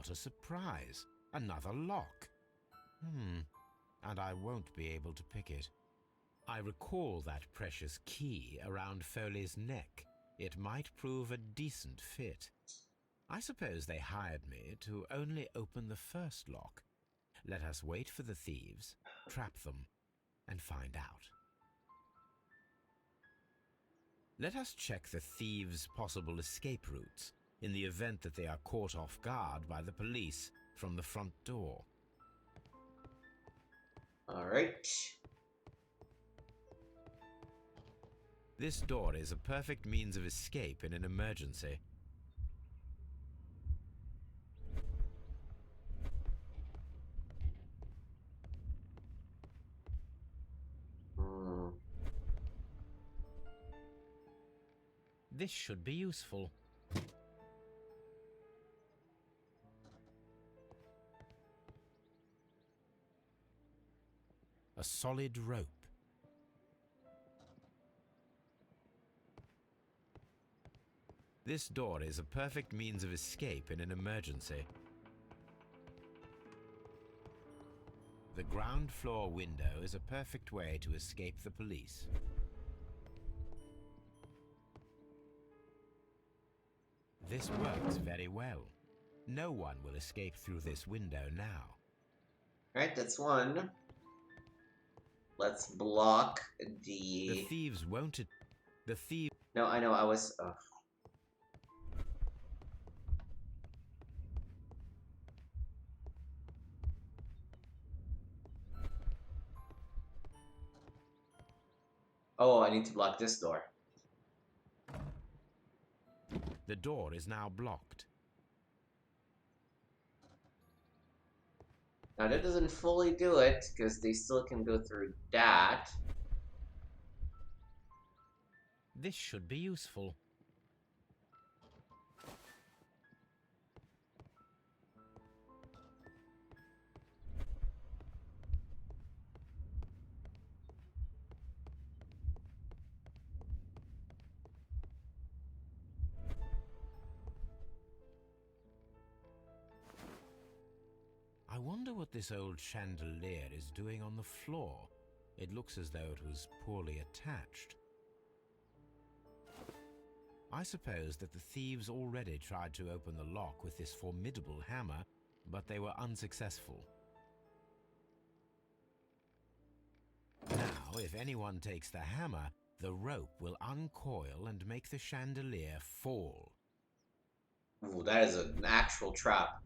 What a surprise! Another lock. And I won't be able to pick it. I recall that precious key around Foley's neck. It might prove a decent fit. I suppose they hired me to only open the first lock. Let us wait for the thieves, trap them, and find out. Let us check the thieves' possible escape routes in the event that they are caught off guard by the police from the front door. All right. This door is a perfect means of escape in an emergency. This should be useful. A solid rope. This door is a perfect means of escape in an emergency. The ground floor window is a perfect way to escape the police. This works very well. No one will escape through this window now. Alright, that's one. Let's block The the... thieves won't... The thieves... No, I know, I was... Oh, I need to block this door. The door is now blocked. Now that doesn't fully do it, because they still can go through that. This should be useful. wonder what this old chandelier is doing on the floor. It looks as though it was poorly attached. I suppose that the thieves already tried to open the lock with this formidable hammer, but they were unsuccessful. Now, if anyone takes the hammer, the rope will uncoil and make the chandelier fall. Ooh, that is an actual trap.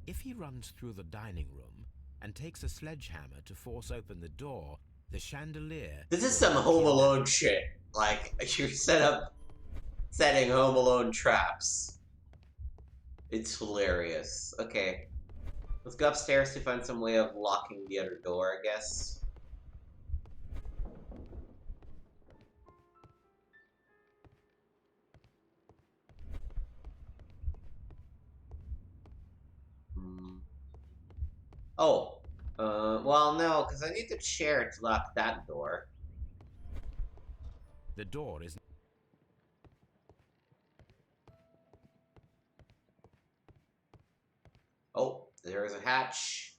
If he runs through the dining room and takes a sledgehammer to force open the door, the chandelier... This is some Home Alone shit. Like, you're setting Home Alone traps. It's hilarious. Okay. Let's go upstairs to find some way of locking the other door, I guess. Oh. Well, no, because I need the chair to lock that door. The door is... Oh, there's a hatch.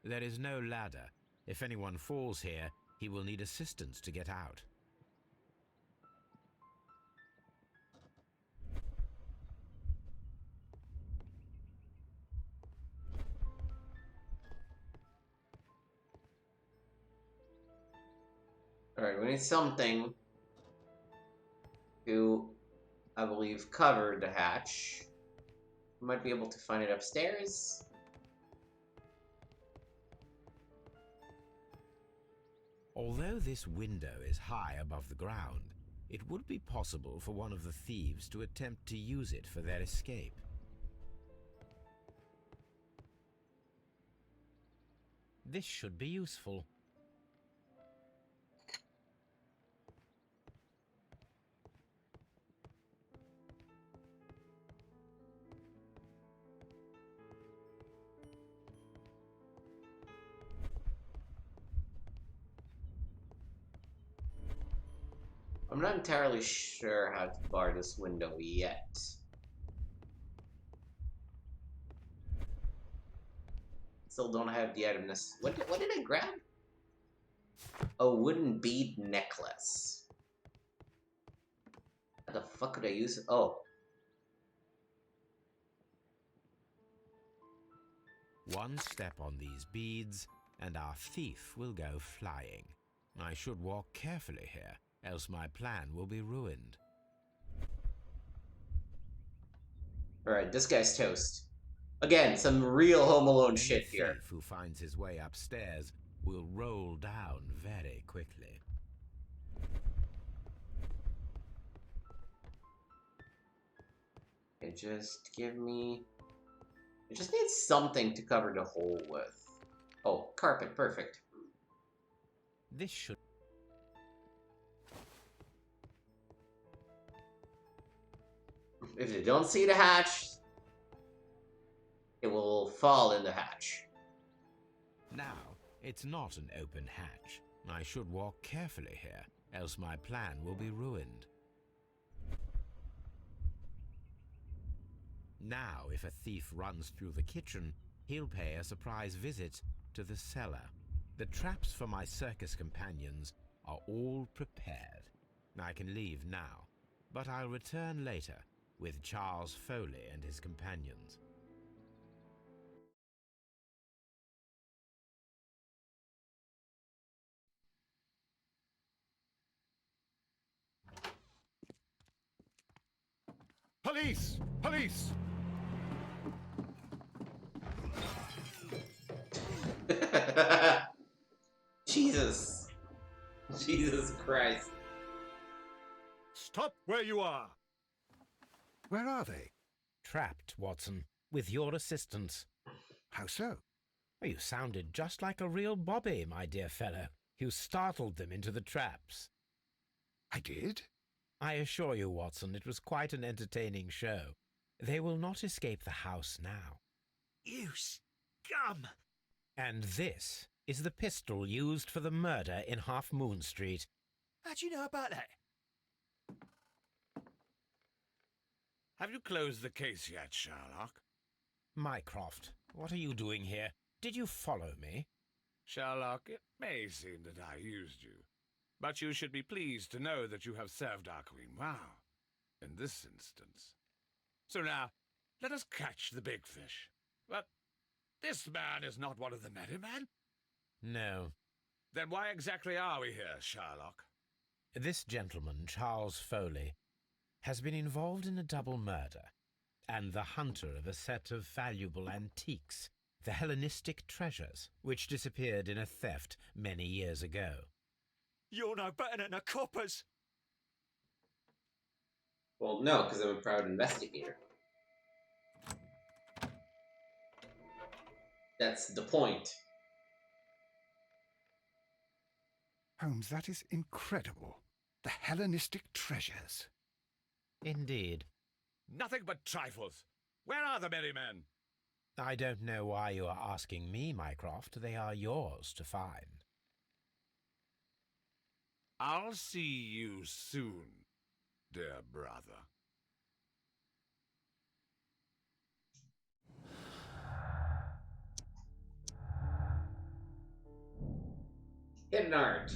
There is no ladder. If anyone falls here, he will need assistance to get out. Alright, we need something to, I believe, cover the hatch. We might be able to find it upstairs. Although this window is high above the ground, it would be possible for one of the thieves to attempt to use it for their escape. This should be useful. I'm not entirely sure how to bar this window yet. Still don't have the item necessary. What did I grab? A wooden bead necklace. How the fuck could I use it? Oh. One step on these beads, and our thief will go flying. I should walk carefully here, else my plan will be ruined. Alright, this guy's toast. Again, some real Home Alone shit here. Any thief who finds his way upstairs will roll down very quickly. Okay, just give me... I just need something to cover the hole with. Oh, carpet, perfect. This should... If they don't see the hatch, it will fall in the hatch. Now, it's not an open hatch. I should walk carefully here, else my plan will be ruined. Now, if a thief runs through the kitchen, he'll pay a surprise visit to the cellar. The traps for my circus companions are all prepared. I can leave now, but I'll return later with Charles Foley and his companions. Police! Police! Jesus. Jesus Christ. Stop where you are! Where are they? Trapped, Watson, with your assistance. How so? You sounded just like a real Bobby, my dear fellow. You startled them into the traps. I did? I assure you, Watson, it was quite an entertaining show. They will not escape the house now. You scum! And this is the pistol used for the murder in Half Moon Street. How'd you know about that? Have you closed the case yet, Sherlock? Mycroft, what are you doing here? Did you follow me? Sherlock, it may seem that I used you, but you should be pleased to know that you have served our queen well, in this instance. So now, let us catch the big fish. But this man is not one of the merry men? No. Then why exactly are we here, Sherlock? This gentleman, Charles Foley, has been involved in a double murder, and the hunter of a set of valuable antiques, the Hellenistic treasures, which disappeared in a theft many years ago. You're no better than the coppers. Well, no, because I'm a proud investigator. That's the point. Holmes, that is incredible. The Hellenistic treasures. Indeed. Nothing but trifles. Where are the merry men? I don't know why you are asking me, Mycroft. They are yours to find. I'll see you soon, dear brother. Hidden art.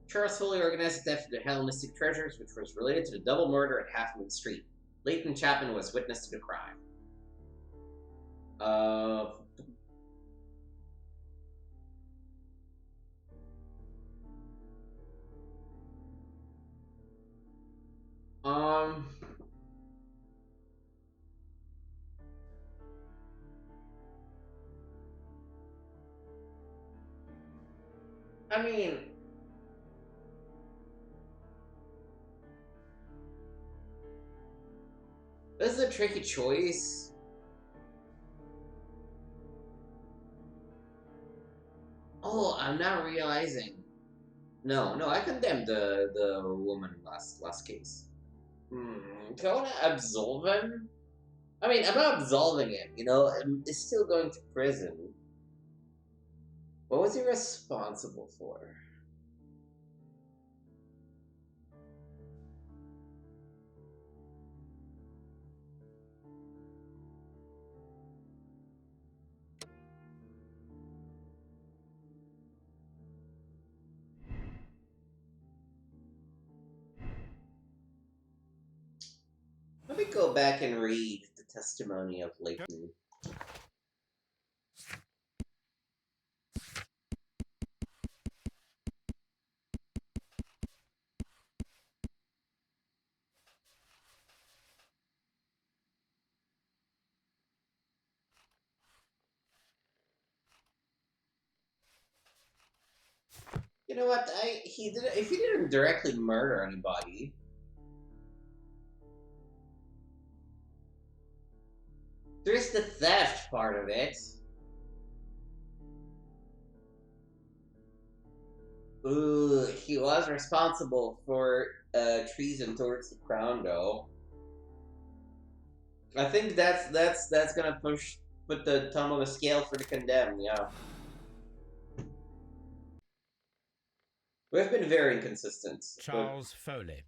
Charles Foley organized the theft of the Hellenistic treasures, which was related to the double murder at Half Moon Street. Leighton Chapman was witness to the crime. I mean, this is a tricky choice. Oh, I'm not realizing. No, I condemned the woman last case. Do I want to absolve him? I mean, I'm not absolving him, you know? He's still going to prison. What was he responsible for? Let me go back and read the testimony of Leighton. You know what? If he didn't directly murder anybody, there's the theft part of it. Ooh, he was responsible for treason towards the crown, though. I think that's gonna put the thumb on the scale for the condemned. Yeah, we've been very inconsistent. Charles Foley,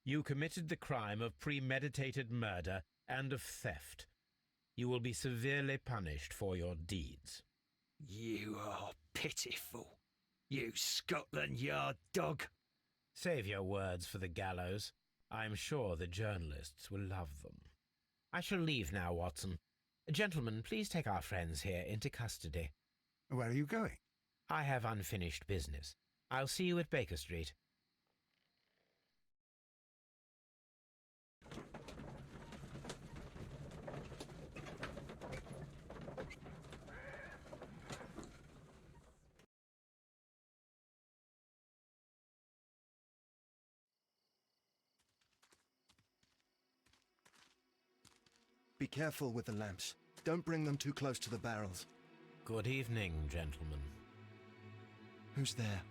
you committed the crime of premeditated murder and of theft. You will be severely punished for your deeds. You are pitiful, you Scotland Yard dog. Save your words for the gallows. I'm sure the journalists will love them. I shall leave now, Watson. Gentlemen, please take our friends here into custody. Where are you going? I have unfinished business. I'll see you at Baker Street. Be careful with the lamps. Don't bring them too close to the barrels. Good evening, gentlemen. Who's there?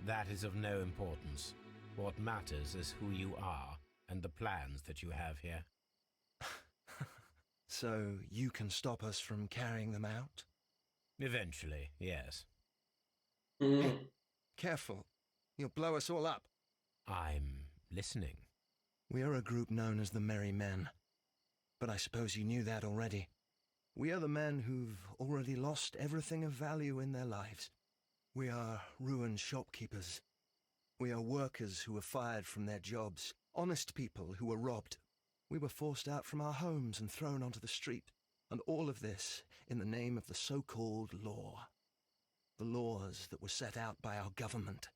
That is of no importance. What matters is who you are and the plans that you have here. So you can stop us from carrying them out? Eventually, yes. Hey, careful. You'll blow us all up. I'm listening. We are a group known as the Merry Men. But I suppose you knew that already. We are the men who've already lost everything of value in their lives. We are ruined shopkeepers. We are workers who were fired from their jobs, honest people who were robbed. We were forced out from our homes and thrown onto the street, and all of this in the name of the so-called law. The laws that were set out by our government.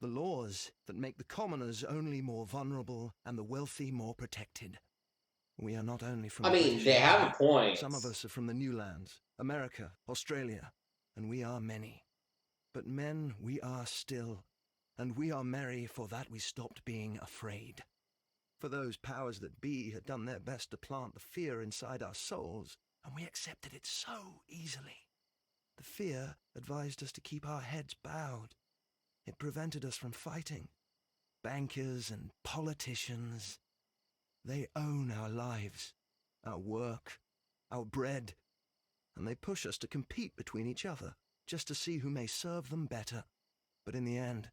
The laws that make the commoners only more vulnerable and the wealthy more protected. We are not only from I the mean, British they have Empire. a point. Some of us are from the New Lands, America, Australia, and we are many. But men we are still, and we are merry for that we stopped being afraid. For those powers that be had done their best to plant the fear inside our souls, and we accepted it so easily. The fear advised us to keep our heads bowed. It prevented us from fighting. Bankers and politicians, they own our lives, our work, our bread, and they push us to compete between each other, just to see who may serve them better. But in the end,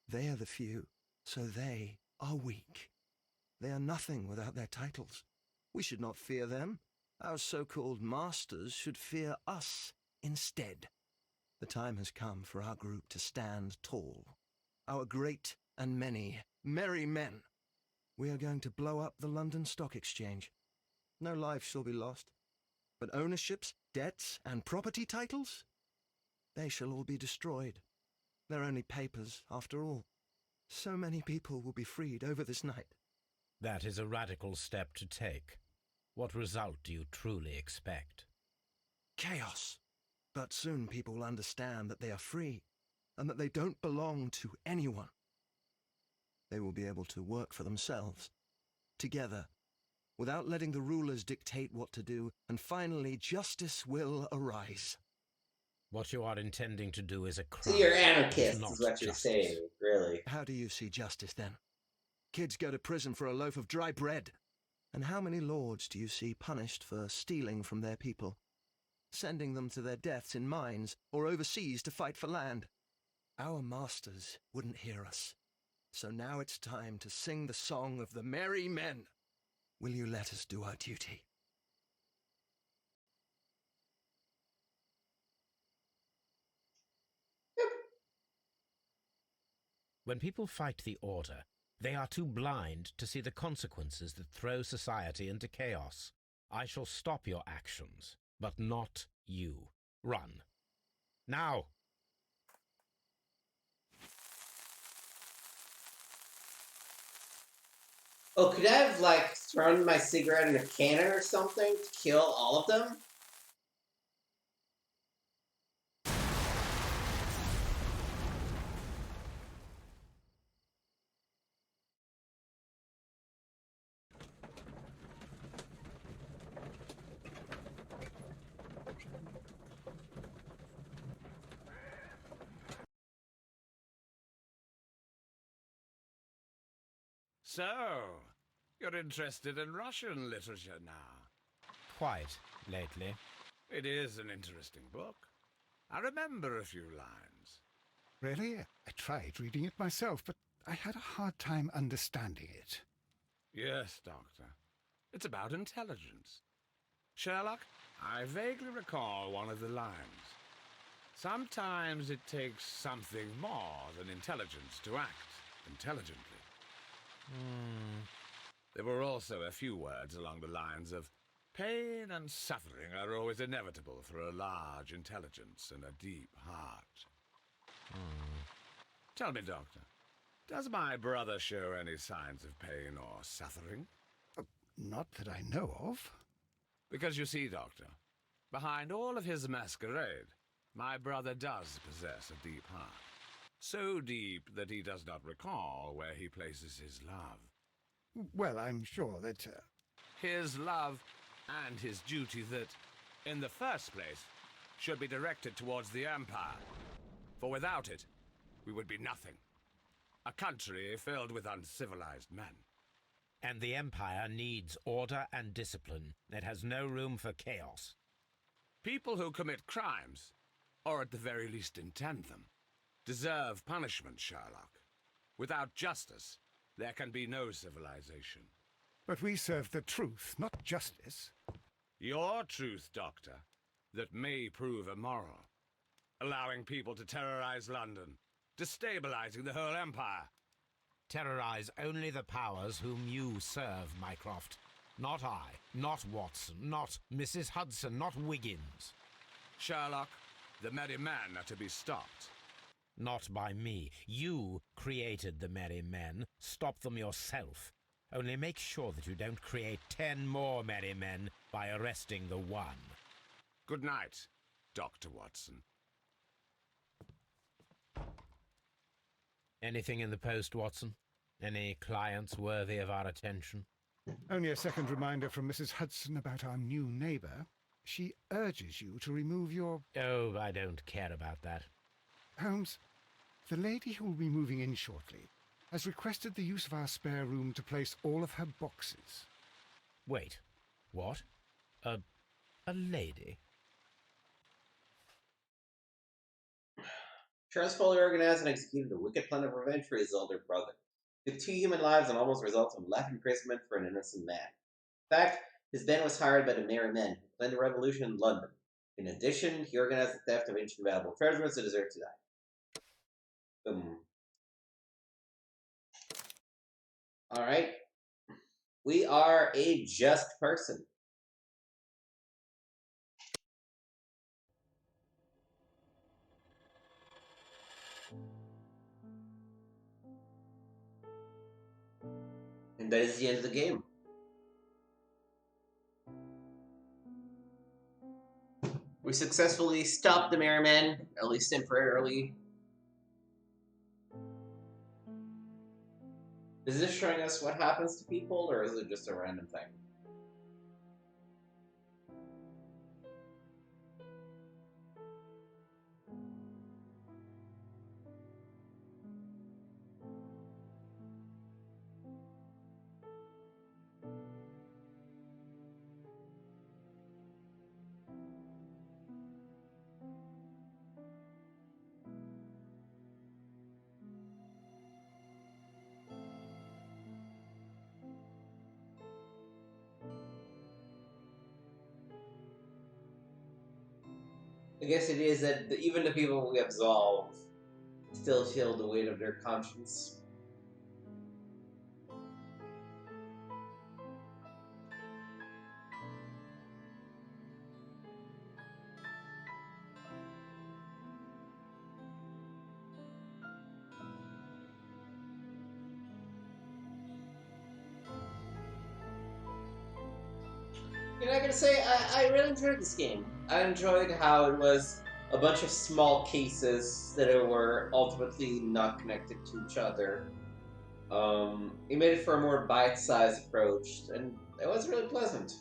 they are the few, so they are weak. They are nothing without their titles. We should not fear them. Our so-called masters should fear us instead. The time has come for our group to stand tall. Our great and many merry men. We are going to blow up the London Stock Exchange. No lives shall be lost. But ownerships, debts, and property titles? They shall all be destroyed. They're only papers, after all. So many people will be freed over this night. That is a radical step to take. What result do you truly expect? Chaos. But soon people will understand that they are free, and that they don't belong to anyone. They will be able to work for themselves, together, without letting the rulers dictate what to do, and finally justice will arise. What you are intending to do is a crime. So you're It's anarchists, not is what you're justice. saying, really. How do you see justice, then? Kids go to prison for a loaf of dry bread. And how many lords do you see punished for stealing from their people, sending them to their deaths in mines or overseas to fight for land? Our masters wouldn't hear us. So now it's time to sing the song of the merry men. Will you let us do our duty? When people fight the order, they are too blind to see the consequences that throw society into chaos. I shall stop your actions, but not you. Run. Now! Oh, could I have, like, thrown my cigarette in a cannon or something to kill all of them? So, you're interested in Russian literature now? Quite, lately. It is an interesting book. I remember a few lines. Really? I tried reading it myself, but I had a hard time understanding it. Yes, Doctor. It's about intelligence. Sherlock, I vaguely recall one of the lines. Sometimes it takes something more than intelligence to act intelligently. There were also a few words along the lines of, pain and suffering are always inevitable for a large intelligence and a deep heart. Tell me, Doctor, does my brother show any signs of pain or suffering? Not that I know of. Because you see, Doctor, behind all of his masquerade, my brother does possess a deep heart. So deep that he does not recall where he places his love. Well, I'm sure that... His love and his duty that, in the first place, should be directed towards the Empire. For without it, we would be nothing. A country filled with uncivilized men. And the Empire needs order and discipline. It has no room for chaos. People who commit crimes, or at the very least intend them, deserve punishment, Sherlock. Without justice, there can be no civilization. But we serve the truth, not justice. Your truth, Doctor, that may prove immoral. Allowing people to terrorize London, destabilizing the whole empire. Terrorize only the powers whom you serve, Mycroft. Not I, not Watson, not Mrs. Hudson, not Wiggins. Sherlock, the merry men are to be stopped. Not by me. You created the merry men. Stop them yourself. Only make sure that you don't create 10 more merry men by arresting the one. Good night, Dr. Watson. Anything in the post, Watson? Any clients worthy of our attention? Only a second reminder from Mrs. Hudson about our new neighbour. She urges you to remove your... Oh, I don't care about that. Holmes, the lady who will be moving in shortly has requested the use of our spare room to place all of her boxes. Wait, what? A lady? Charles fully organized and executed a wicked plan of revenge for his elder brother. Took 2 human lives and almost resulted in life imprisonment for an innocent man. In fact, his band was hired by the merry men who planned a revolution in London. In addition, he organized the theft of ancient valuable treasures to deserve to die. Boom. Alright. We are a just person. And that is the end of the game. We successfully stopped the merry men, at least temporarily. Is this showing us what happens to people, or is it just a random thing? I guess it is that even the people we absolve still feel the weight of their conscience. You know, I gotta say, I really enjoyed this game. I enjoyed how it was a bunch of small cases that were ultimately not connected to each other. It made it for a more bite-sized approach, and it was really pleasant.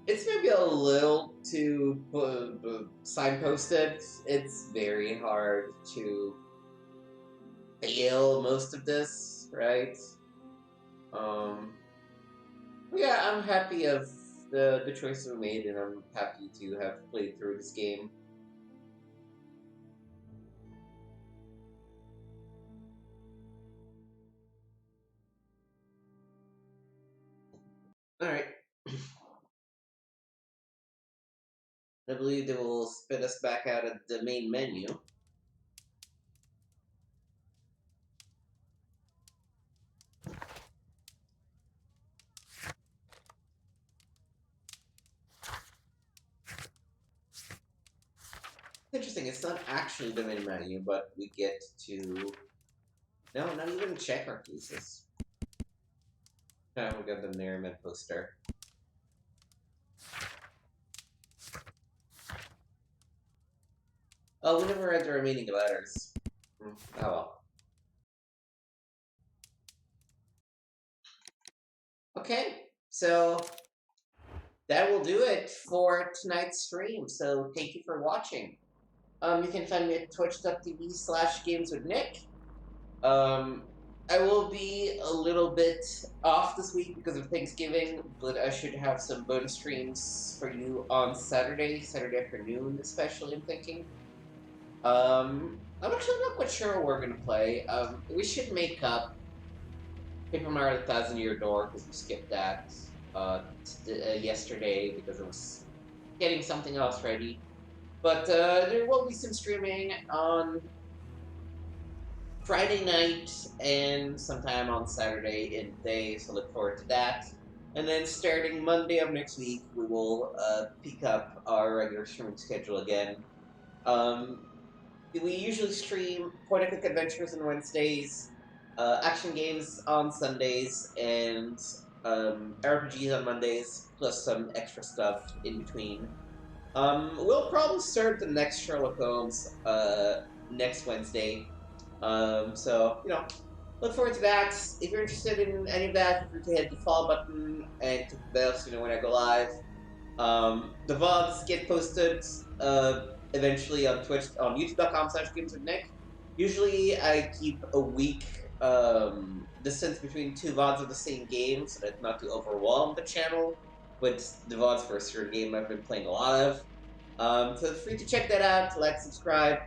It's maybe a little too signposted. It's very hard to fail most of this, right? Yeah, I'm happy of the choices we made, and I'm happy to have played through this game. Alright. I believe they will spit us back out at the main menu. Interesting, it's not actually the main menu, but we get to... No, not even check our cases. We got the Merriman poster. Oh, we never read the remaining letters. Oh well. Okay, so that will do it for tonight's stream. So thank you for watching. You can find me at twitch.tv/gameswithnick. I will be a little bit off this week because of Thanksgiving, but I should have some bonus streams for you on Saturday afternoon especially, I'm thinking. I'm actually not quite sure what we're gonna play. We should make up Paper Mario: The Thousand Year Door because we skipped that yesterday because it was getting something else ready. But there will be some streaming on Friday night and sometime on Saturday in the day, so look forward to that. And then starting Monday of next week, we will pick up our regular streaming schedule again. Um, we usually stream point and click adventures on Wednesdays, action games on Sundays, and RPGs on Mondays, plus some extra stuff in between. We'll probably start the next Sherlock Holmes next Wednesday. Look forward to that. If you're interested in any of that, feel free to hit the follow button and click the bell so you know when I go live. The VODs get posted eventually on Twitch, on youtube.com/gameswithnick. Usually I keep a week distance between two VODs of the same game so that not to overwhelm the channel with the VODs for a certain game I've been playing a lot of. So feel free to check that out, like, subscribe.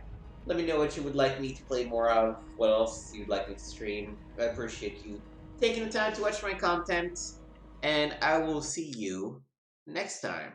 Let me know what you would like me to play more of, what else you'd like me to stream. I appreciate you taking the time to watch my content, and I will see you next time.